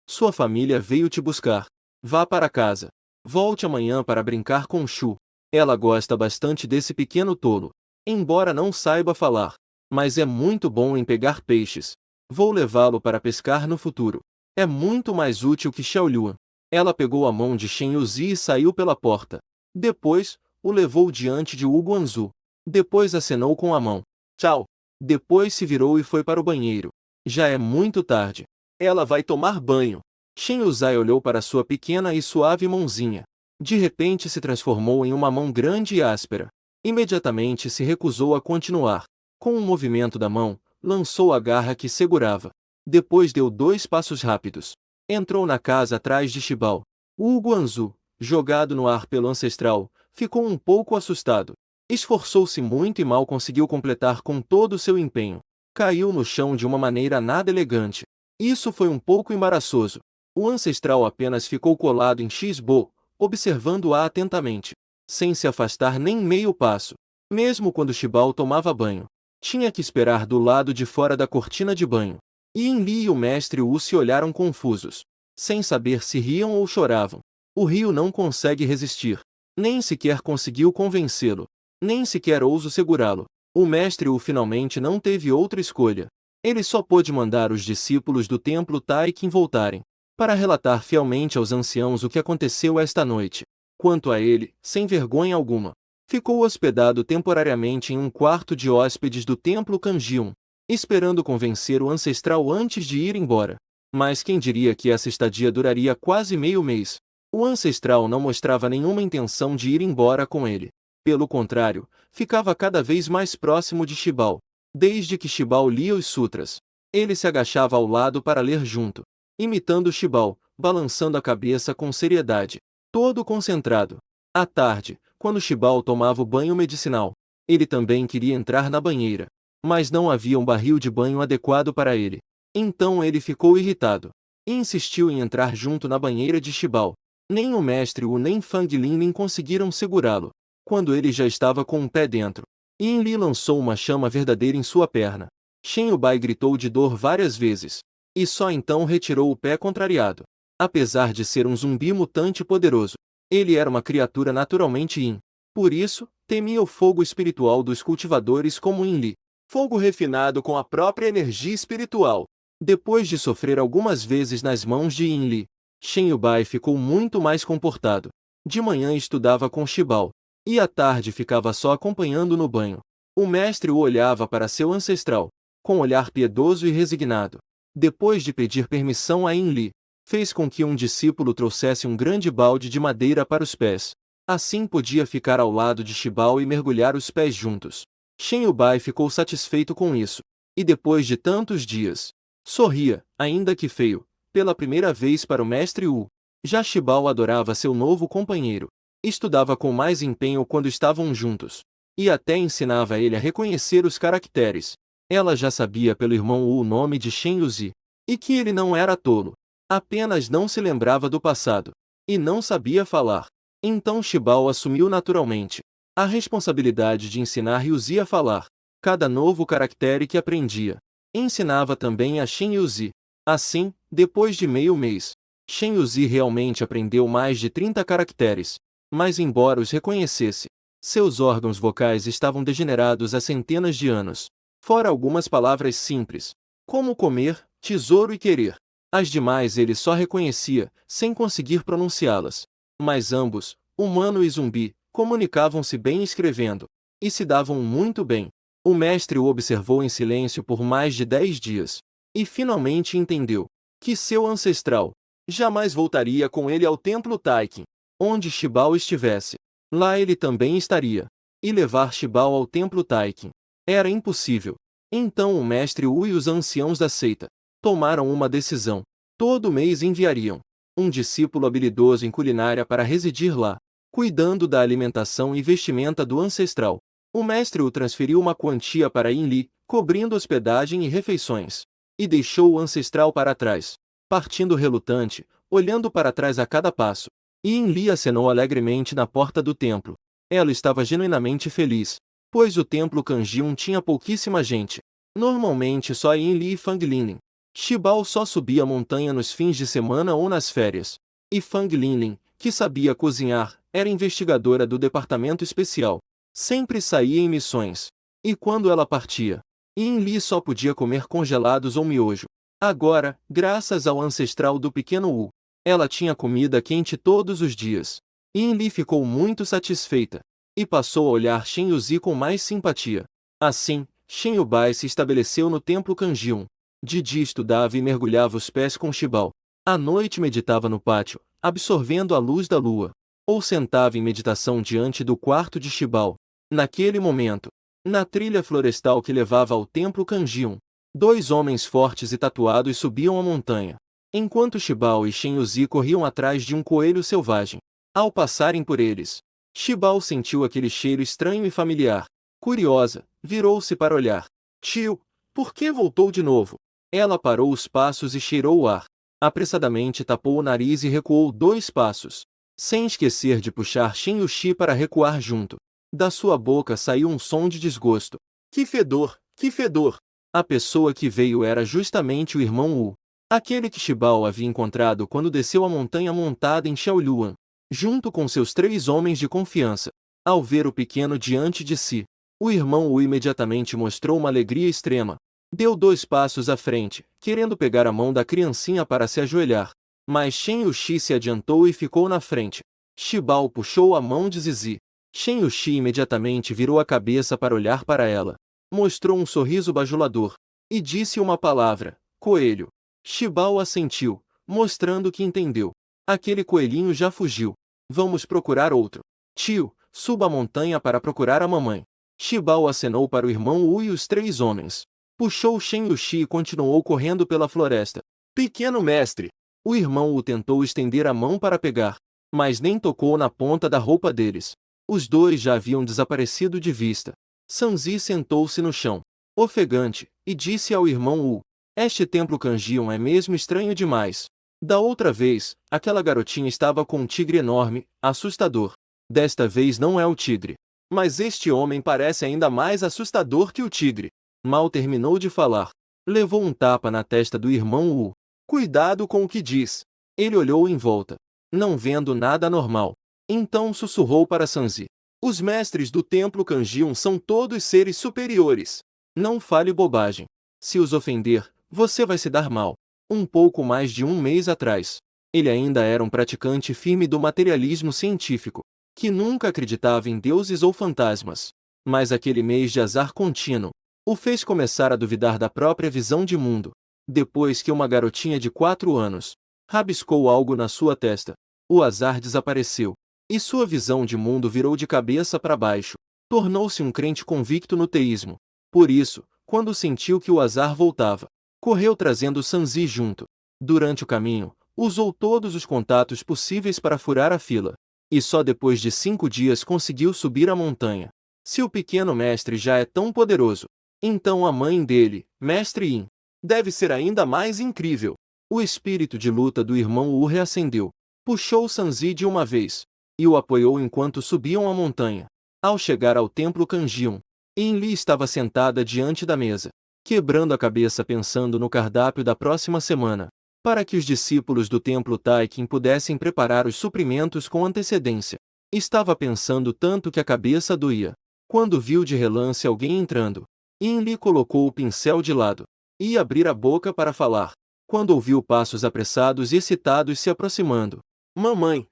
Sua família veio te buscar. Vá para casa. Volte amanhã para brincar com Shu. Ela gosta bastante desse pequeno tolo. Embora não saiba falar, mas é muito bom em pegar peixes. Vou levá-lo para pescar no futuro. É muito mais útil que Xiaoliuan. Ela pegou a mão de Shen Yuzi e saiu pela porta. Depois, o levou diante de Wu Guanzu. Depois acenou com a mão. Tchau. Depois se virou e foi para o banheiro. Já é muito tarde. Ela vai tomar banho. Shen Yuzai olhou para sua pequena e suave mãozinha. De repente se transformou em uma mão grande e áspera. Imediatamente se recusou a continuar. Com um movimento da mão, lançou a garra que segurava. Depois deu 2 passos rápidos. Entrou na casa atrás de Shibao. Wu Guanzu, jogado no ar pelo ancestral, ficou um pouco assustado. Esforçou-se muito e mal conseguiu completar com todo o seu empenho. Caiu no chão de uma maneira nada elegante. Isso foi um pouco embaraçoso. O ancestral apenas ficou colado em Shibao, observando-a atentamente, sem se afastar nem meio passo. Mesmo quando Shibao tomava banho, tinha que esperar do lado de fora da cortina de banho. Yin-Li e o mestre Wu se olharam confusos, sem saber se riam ou choravam. O rio não consegue resistir. Nem sequer conseguiu convencê-lo. Nem sequer ouso segurá-lo. O mestre Wu finalmente não teve outra escolha. Ele só pôde mandar os discípulos do templo Taikin voltarem, para relatar fielmente aos anciãos o que aconteceu esta noite. Quanto a ele, sem vergonha alguma, ficou hospedado temporariamente em um quarto de hóspedes do templo Kanjiun, esperando convencer o ancestral antes de ir embora. Mas quem diria que essa estadia duraria quase meio mês? O ancestral não mostrava nenhuma intenção de ir embora com ele. Pelo contrário, ficava cada vez mais próximo de Shibao. Desde que Shibao lia os sutras, ele se agachava ao lado para ler junto, imitando Shibao, balançando a cabeça com seriedade, todo concentrado. À tarde, quando Shibao tomava o banho medicinal, ele também queria entrar na banheira, mas não havia um barril de banho adequado para ele. Então ele ficou irritado e insistiu em entrar junto na banheira de Shibao. Nem o mestre Wu nem Fang Linlin conseguiram segurá-lo. Quando ele já estava com um pé dentro, Yin Li lançou uma chama verdadeira em sua perna. Shen Yubai gritou de dor várias vezes, e só então retirou o pé contrariado. Apesar de ser um zumbi mutante poderoso, ele era uma criatura naturalmente Yin. Por isso, temia o fogo espiritual dos cultivadores como Yin Li. Fogo refinado com a própria energia espiritual. Depois de sofrer algumas vezes nas mãos de Yin-Li, Shen Yubai ficou muito mais comportado. De manhã estudava com Shibao, e à tarde ficava só acompanhando no banho. O mestre o olhava para seu ancestral, com olhar piedoso e resignado. Depois de pedir permissão a Yin-Li, fez com que um discípulo trouxesse um grande balde de madeira para os pés. Assim podia ficar ao lado de Shibao e mergulhar os pés juntos. Shen Yubai ficou satisfeito com isso, e depois de tantos dias, sorria, ainda que feio, pela primeira vez para o mestre Wu. Já Shibao adorava seu novo companheiro. Estudava com mais empenho quando estavam juntos, e até ensinava a ele a reconhecer os caracteres. Ela já sabia pelo irmão Wu o nome de Shen Yuzi, e que ele não era tolo, apenas não se lembrava do passado, e não sabia falar. Então Shibao assumiu naturalmente a responsabilidade de ensinar Yuzi a falar. Cada novo caractere que aprendia, ensinava também a Shen Yuzi. Assim, depois de meio mês, Shen Yuzi realmente aprendeu mais de 30 caracteres. Mas embora os reconhecesse, seus órgãos vocais estavam degenerados há centenas de anos. Fora algumas palavras simples, como comer, tesouro e querer. As demais ele só reconhecia, sem conseguir pronunciá-las. Mas ambos, humano e zumbi, comunicavam-se bem escrevendo, e se davam muito bem. O mestre o observou em silêncio por mais de 10 dias, e finalmente entendeu que seu ancestral jamais voltaria com ele ao templo Taikin. Onde Shibao estivesse, lá ele também estaria. E levar Shibao ao templo Taikin era impossível. Então o mestre Wu e os anciãos da seita tomaram uma decisão. Todo mês enviariam um discípulo habilidoso em culinária para residir lá, cuidando da alimentação e vestimenta do ancestral. O mestre o transferiu uma quantia para Yin-Li, cobrindo hospedagem e refeições, e deixou o ancestral para trás, partindo relutante, olhando para trás a cada passo. Yin-Li acenou alegremente na porta do templo. Ela estava genuinamente feliz, pois o templo Kanjiun tinha pouquíssima gente. Normalmente só Yin-Li e Fang Linlin. Shibao só subia a montanha nos fins de semana ou nas férias. E Fang Linlin, que sabia cozinhar, era investigadora do departamento especial. Sempre saía em missões. E quando ela partia, Yin-Li só podia comer congelados ou miojo. Agora, graças ao ancestral do pequeno Wu, ela tinha comida quente todos os dias. Yin-Li ficou muito satisfeita, e passou a olhar Shen Yuzi com mais simpatia. Assim, Shen Yubai se estabeleceu no templo Kanjiun. De dia estudava e mergulhava os pés com Shibao. À noite meditava no pátio, absorvendo a luz da lua. Ou sentava em meditação diante do quarto de Shibao. Naquele momento, na trilha florestal que levava ao templo Kanjiun, 2 homens fortes e tatuados subiam a montanha, enquanto Shibao e Shen Yuzi corriam atrás de um coelho selvagem. Ao passarem por eles, Shibao sentiu aquele cheiro estranho e familiar. Curiosa, virou-se para olhar. Tio, por que voltou de novo? Ela parou os passos e cheirou o ar. Apressadamente tapou o nariz e recuou 2 passos, sem esquecer de puxar Shen Yuxi para recuar junto. Da sua boca saiu um som de desgosto. Que fedor, que fedor! A pessoa que veio era justamente o irmão Wu, aquele que Shibao havia encontrado quando desceu a montanha montada em Xiaoluan, junto com seus 3 homens de confiança. Ao ver o pequeno diante de si, o irmão Wu imediatamente mostrou uma alegria extrema. Deu 2 passos à frente, querendo pegar a mão da criancinha para se ajoelhar. Mas Shen Yuxi se adiantou e ficou na frente. Shibao puxou a mão de Zizi. Shen Yuxi imediatamente virou a cabeça para olhar para ela. Mostrou um sorriso bajulador, e disse uma palavra: coelho. Shibao assentiu, mostrando que entendeu. Aquele coelhinho já fugiu. Vamos procurar outro. Tio, suba a montanha para procurar a mamãe. Shibao acenou para o irmão Wu e os 3 homens. Puxou Shen Yuxi e continuou correndo pela floresta. Pequeno mestre! O irmão Wu tentou estender a mão para pegar, mas nem tocou na ponta da roupa deles. Os 2 já haviam desaparecido de vista. Sanzi sentou-se no chão, ofegante, e disse ao irmão Wu: este templo Kanjiun é mesmo estranho demais. Da outra vez, aquela garotinha estava com um tigre enorme, assustador. Desta vez não é o tigre. Mas este homem parece ainda mais assustador que o tigre. Mal terminou de falar, levou um tapa na testa do irmão Wu. Cuidado com o que diz. Ele olhou em volta, não vendo nada anormal. Então sussurrou para Sanzi: os mestres do templo Kanjiun são todos seres superiores. Não fale bobagem. Se os ofender, você vai se dar mal. Um pouco mais de um mês atrás, ele ainda era um praticante firme do materialismo científico, que nunca acreditava em deuses ou fantasmas. Mas aquele mês de azar contínuo o fez começar a duvidar da própria visão de mundo. Depois que uma garotinha de 4 anos rabiscou algo na sua testa, o azar desapareceu, e sua visão de mundo virou de cabeça para baixo. Tornou-se um crente convicto no teísmo. Por isso, quando sentiu que o azar voltava, correu trazendo Sanzi junto. Durante o caminho, usou todos os contatos possíveis para furar a fila. E só depois de 5 dias conseguiu subir a montanha. Se o pequeno mestre já é tão poderoso, então a mãe dele, Mestre Yin, deve ser ainda mais incrível. O espírito de luta do irmão o reacendeu. Puxou Sanzi de uma vez e o apoiou enquanto subiam a montanha. Ao chegar ao templo Kanjiun, Yin-Li estava sentada diante da mesa, quebrando a cabeça pensando no cardápio da próxima semana, para que os discípulos do templo Taikin pudessem preparar os suprimentos com antecedência. Estava pensando tanto que a cabeça doía. Quando viu de relance alguém entrando, Yin-Li colocou o pincel de lado e ia abrir a boca para falar, quando ouviu passos apressados e excitados se aproximando. Mamãe!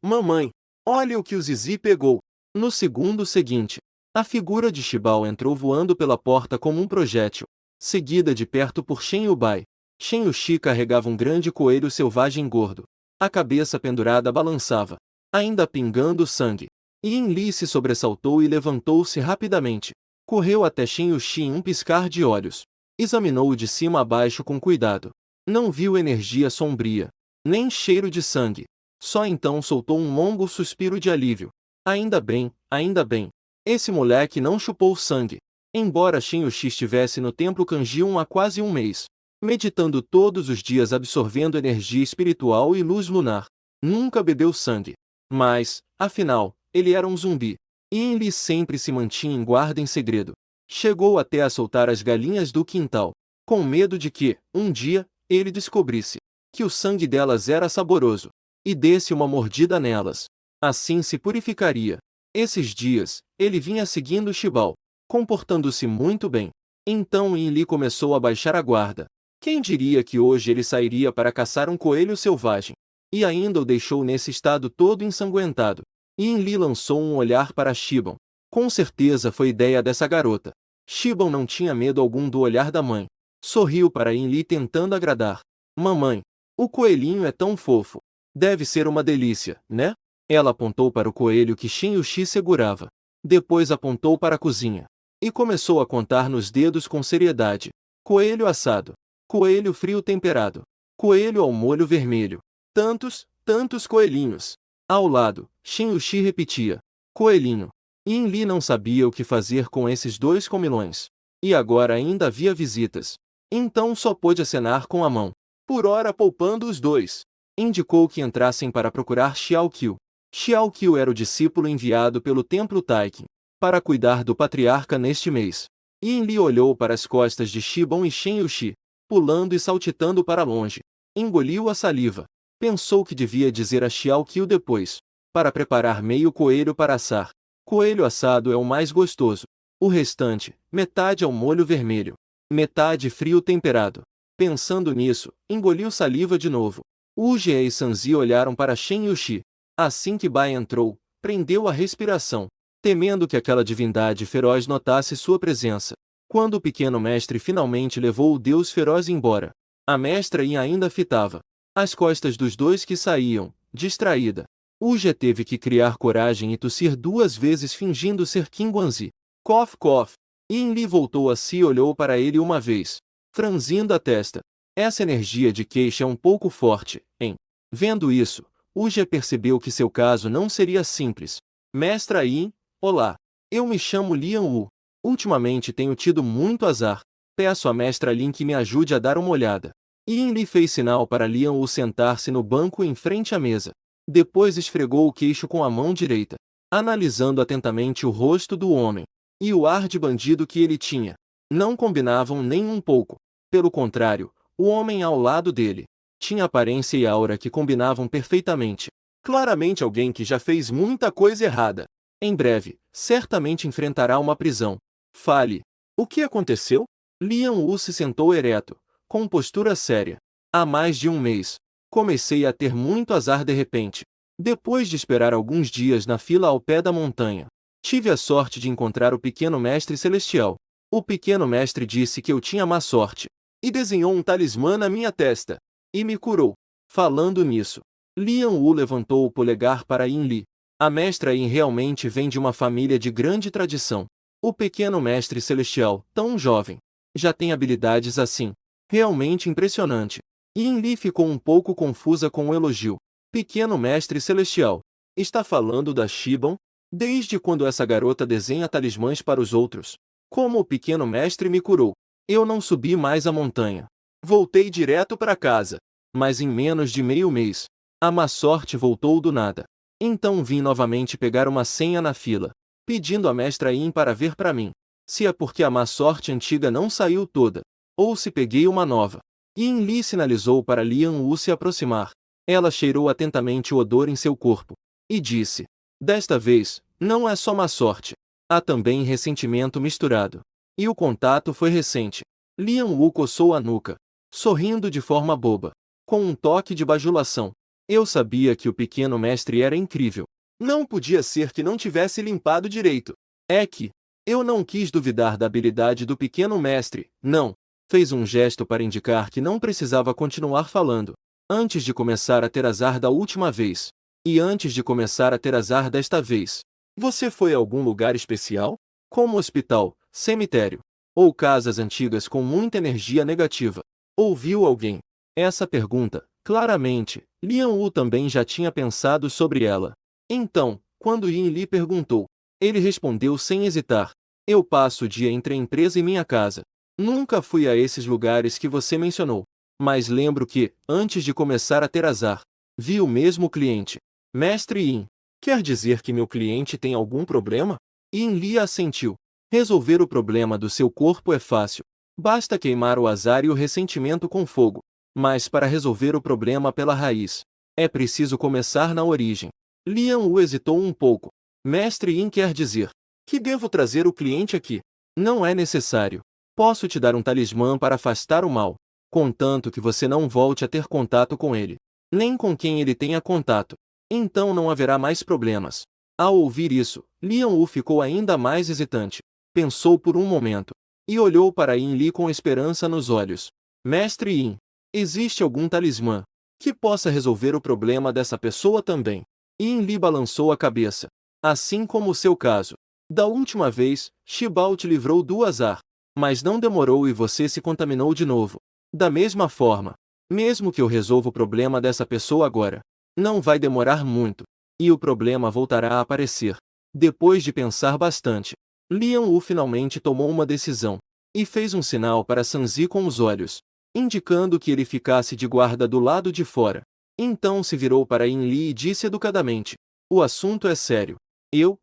Mamãe! Olhe o que o Zizi pegou! No segundo seguinte, a figura de Shibao entrou voando pela porta como um projétil, seguida de perto por Shen Yubai. Shen Yuxi carregava um grande coelho selvagem gordo. A cabeça pendurada balançava, ainda pingando sangue. Yin-Li se sobressaltou e levantou-se rapidamente. Correu até Shen Yuxi em um piscar de olhos. Examinou-o de cima a baixo com cuidado. Não viu energia sombria, nem cheiro de sangue. Só então soltou um longo suspiro de alívio. Ainda bem, ainda bem. Esse moleque não chupou sangue. Embora Shen Yuxi estivesse no templo Kanjiun há quase um mês, meditando todos os dias absorvendo energia espiritual e luz lunar, nunca bebeu sangue. Mas, afinal, ele era um zumbi. Yin-Li sempre se mantinha em guarda em segredo. Chegou até a soltar as galinhas do quintal, com medo de que, um dia, ele descobrisse que o sangue delas era saboroso, e desse uma mordida nelas. Assim se purificaria. Esses dias, ele vinha seguindo Shibao, comportando-se muito bem. Então Yin-Li começou a baixar a guarda. Quem diria que hoje ele sairia para caçar um coelho selvagem? E ainda o deixou nesse estado todo ensanguentado. Yin-Li lançou um olhar para Shibao. Com certeza foi ideia dessa garota. Shibao não tinha medo algum do olhar da mãe. Sorriu para Yin-Li tentando agradar. Mamãe, o coelhinho é tão fofo. Deve ser uma delícia, né? Ela apontou para o coelho que Shen Yuxi segurava. Depois apontou para a cozinha. E começou a contar nos dedos com seriedade. Coelho assado. Coelho frio temperado. Coelho ao molho vermelho. Tantos coelhinhos. Ao lado, Shen Yuxi repetia. Coelhinho. Yin-Li não sabia o que fazer com esses 2 comilões. E agora ainda havia visitas. Então só pôde acenar com a mão. Por ora poupando os 2. Indicou que entrassem para procurar Xiao Qiu. Xiao Qiu era o discípulo enviado pelo templo Taikin para cuidar do patriarca neste mês. Yin-Li olhou para as costas de Shibao e Shen Yuxi, pulando e saltitando para longe. Engoliu a saliva. Pensou que devia dizer a Xiao Qiu depois, para preparar meio coelho para assar. Coelho assado é o mais gostoso. O restante, metade ao molho vermelho, metade frio temperado. Pensando nisso, engoliu saliva de novo. Wu Jie e Sanzi olharam para Shen Yuxi. Assim que Bai entrou, prendeu a respiração, temendo que aquela divindade feroz notasse sua presença. Quando o pequeno mestre finalmente levou o deus feroz embora, a mestra Yin ainda fitava as costas dos 2 que saíam, distraída. Wu Jie teve que criar coragem e tossir 2 vezes fingindo ser Qin Guanzi. Cough, cough. Yin-Li voltou a si e olhou para ele uma vez, franzindo a testa. Essa energia de queixa é um pouco forte, hein? Vendo isso, Wu Jie percebeu que seu caso não seria simples. Mestra Yin, olá. Eu me chamo Lian Wu. Ultimamente tenho tido muito azar. Peço à mestra Lin que me ajude a dar uma olhada. Yin-Li fez sinal para Lian Wu sentar-se no banco em frente à mesa. Depois esfregou o queixo com a mão direita, analisando atentamente o rosto do homem. E o ar de bandido que ele tinha. Não combinavam nem um pouco. Pelo contrário, o homem ao lado dele tinha aparência e aura que combinavam perfeitamente. Claramente alguém que já fez muita coisa errada. Em breve, certamente enfrentará uma prisão. Fale. O que aconteceu? Lian Wu se sentou ereto, com postura séria. Há mais de um mês. Comecei a ter muito azar de repente. Depois de esperar alguns dias na fila ao pé da montanha, tive a sorte de encontrar o pequeno mestre celestial. O pequeno mestre disse que eu tinha má sorte, e desenhou um talismã na minha testa, e me curou. Falando nisso, Lian Wu levantou o polegar para Yin Li. A mestra Yin realmente vem de uma família de grande tradição. O pequeno mestre celestial, tão jovem, já tem habilidades assim. Realmente impressionante. Yin Li ficou um pouco confusa com o elogio. Pequeno mestre celestial, está falando da Shibon? Desde quando essa garota desenha talismãs para os outros? Como o pequeno mestre me curou? Eu não subi mais a montanha. Voltei direto para casa. Mas em menos de meio mês, a má sorte voltou do nada. Então vim novamente pegar uma senha na fila, pedindo à mestra Yin para ver para mim, se é porque a má sorte antiga não saiu toda, ou se peguei uma nova. Yin Li sinalizou para Lian Wu se aproximar. Ela cheirou atentamente o odor em seu corpo, e disse, desta vez, não é só má sorte, há também ressentimento misturado. E o contato foi recente. Lian Wu coçou a nuca, sorrindo de forma boba, com um toque de bajulação. Eu sabia que o pequeno mestre era incrível. Não podia ser que não tivesse limpado direito. É que eu não quis duvidar da habilidade do pequeno mestre, não. Fez um gesto para indicar que não precisava continuar falando. Antes de começar a ter azar da última vez. E antes de começar a ter azar desta vez. Você foi a algum lugar especial? Como hospital, cemitério, ou casas antigas com muita energia negativa? Ou viu alguém? Essa pergunta, claramente, Lian Wu também já tinha pensado sobre ela. Então, quando Yin Li perguntou, ele respondeu sem hesitar. Eu passo o dia entre a empresa e minha casa. Nunca fui a esses lugares que você mencionou. Mas lembro que, antes de começar a ter azar, vi o mesmo cliente. Mestre Yin, quer dizer que meu cliente tem algum problema? Yin Li assentiu. Resolver o problema do seu corpo é fácil. Basta queimar o azar e o ressentimento com fogo. Mas para resolver o problema pela raiz, é preciso começar na origem. Lian Wu hesitou um pouco. Mestre Yin quer dizer que devo trazer o cliente aqui. Não é necessário. Posso te dar um talismã para afastar o mal, contanto que você não volte a ter contato com ele, nem com quem ele tenha contato. Então não haverá mais problemas. Ao ouvir isso, Lian Wu ficou ainda mais hesitante. Pensou por um momento, e olhou para Yin Li com esperança nos olhos. Mestre Yin, existe algum talismã que possa resolver o problema dessa pessoa também? Yin Li balançou a cabeça. Assim como o seu caso. Da última vez, Shibao te livrou do azar. Mas não demorou e você se contaminou de novo. Da mesma forma, mesmo que eu resolva o problema dessa pessoa agora, não vai demorar muito. E o problema voltará a aparecer. Depois de pensar bastante, Lian Wu finalmente tomou uma decisão. E fez um sinal para Sanzi com os olhos, indicando que ele ficasse de guarda do lado de fora. Então se virou para Yin Li e disse educadamente, o assunto é sério. Eu,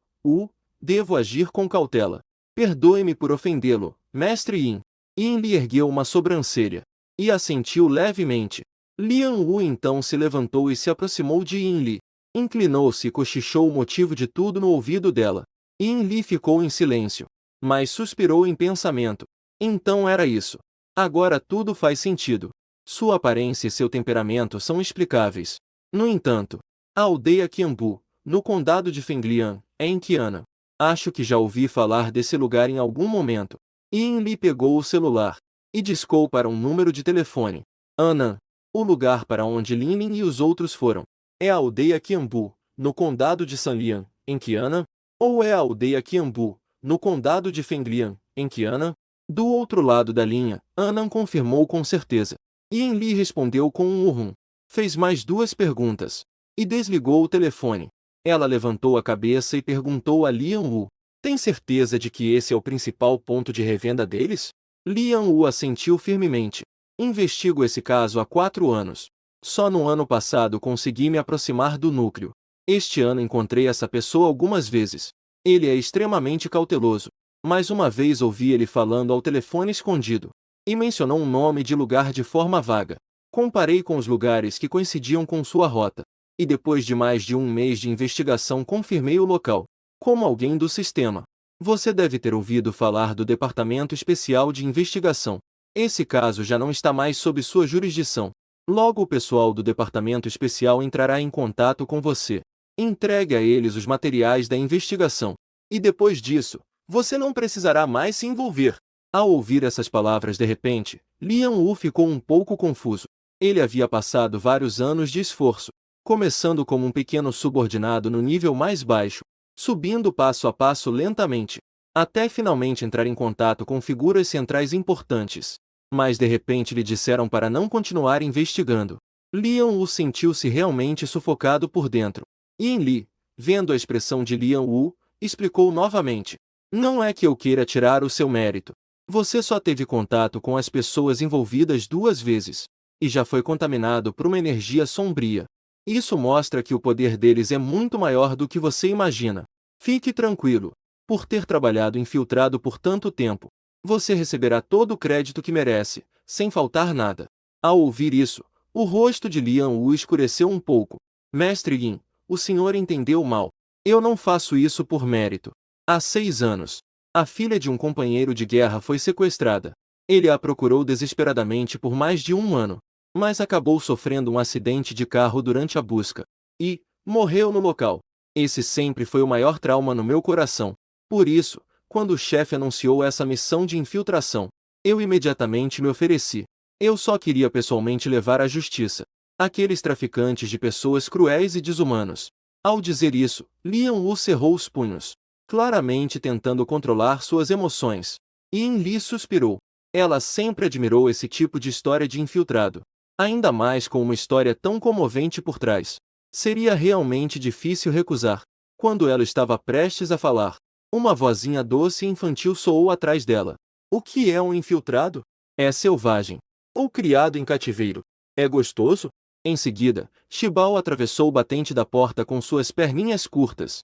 devo agir com cautela. Perdoe-me por ofendê-lo, mestre Yin. Yin Li ergueu uma sobrancelha e assentiu levemente. Lian Wu então se levantou e se aproximou de Yin Li. Inclinou-se e cochichou o motivo de tudo no ouvido dela. Yin Li ficou em silêncio, mas suspirou em pensamento. Então era isso. Agora tudo faz sentido. Sua aparência e seu temperamento são explicáveis. No entanto, a aldeia Qianbu, no condado de Fenglian, é em Qiana. Acho que já ouvi falar desse lugar em algum momento. Yin Li pegou o celular e discou para um número de telefone. Anan, o lugar para onde Lin Lin e os outros foram. É a aldeia Qianbu, no condado de Sanlian, em Qiana? Ou é a aldeia Qianbu, no condado de Fenglian, em Qiana? Do outro lado da linha, Anan confirmou com certeza. Yin Li respondeu com um urrum. Fez mais duas perguntas e desligou o telefone. Ela levantou a cabeça e perguntou a Lian Wu. Tem certeza de que esse é o principal ponto de revenda deles? Lian Wu assentiu firmemente. Investigo esse caso há 4 anos. Só no ano passado consegui me aproximar do núcleo. Este ano encontrei essa pessoa algumas vezes. Ele é extremamente cauteloso. Mais uma vez ouvi ele falando ao telefone escondido. E mencionou um nome de lugar de forma vaga. Comparei com os lugares que coincidiam com sua rota. E depois de mais de um mês de investigação confirmei o local. Como alguém do sistema. Você deve ter ouvido falar do Departamento Especial de Investigação. Esse caso já não está mais sob sua jurisdição. Logo o pessoal do Departamento Especial entrará em contato com você. Entregue a eles os materiais da investigação. E depois disso, você não precisará mais se envolver. Ao ouvir essas palavras de repente, Lian Wu ficou um pouco confuso. Ele havia passado vários anos de esforço, começando como um pequeno subordinado no nível mais baixo, subindo passo a passo lentamente, até finalmente entrar em contato com figuras centrais importantes. Mas de repente lhe disseram para não continuar investigando. Lian Wu sentiu-se realmente sufocado por dentro. Yin Li, vendo a expressão de Lian Wu, explicou novamente. Não é que eu queira tirar o seu mérito. Você só teve contato com as pessoas envolvidas 2 vezes, e já foi contaminado por uma energia sombria. Isso mostra que o poder deles é muito maior do que você imagina. Fique tranquilo. Por ter trabalhado infiltrado por tanto tempo, você receberá todo o crédito que merece, sem faltar nada. Ao ouvir isso, o rosto de Lian Wu escureceu um pouco. Mestre Yin, o senhor entendeu mal. Eu não faço isso por mérito. Há 6 anos, a filha de um companheiro de guerra foi sequestrada. Ele a procurou desesperadamente por mais de 1 ano, mas acabou sofrendo um acidente de carro durante a busca. E morreu no local. Esse sempre foi o maior trauma no meu coração. Por isso, quando o chefe anunciou essa missão de infiltração, eu imediatamente me ofereci. Eu só queria pessoalmente levar à justiça aqueles traficantes de pessoas cruéis e desumanos. Ao dizer isso, Lian Wu cerrou os punhos, claramente tentando controlar suas emoções. Yin Li suspirou. Ela sempre admirou esse tipo de história de infiltrado. Ainda mais com uma história tão comovente por trás. Seria realmente difícil recusar. Quando ela estava prestes a falar, uma vozinha doce e infantil soou atrás dela. O que é um infiltrado? É selvagem. Ou criado em cativeiro. É gostoso? Em seguida, Shibao atravessou o batente da porta com suas perninhas curtas.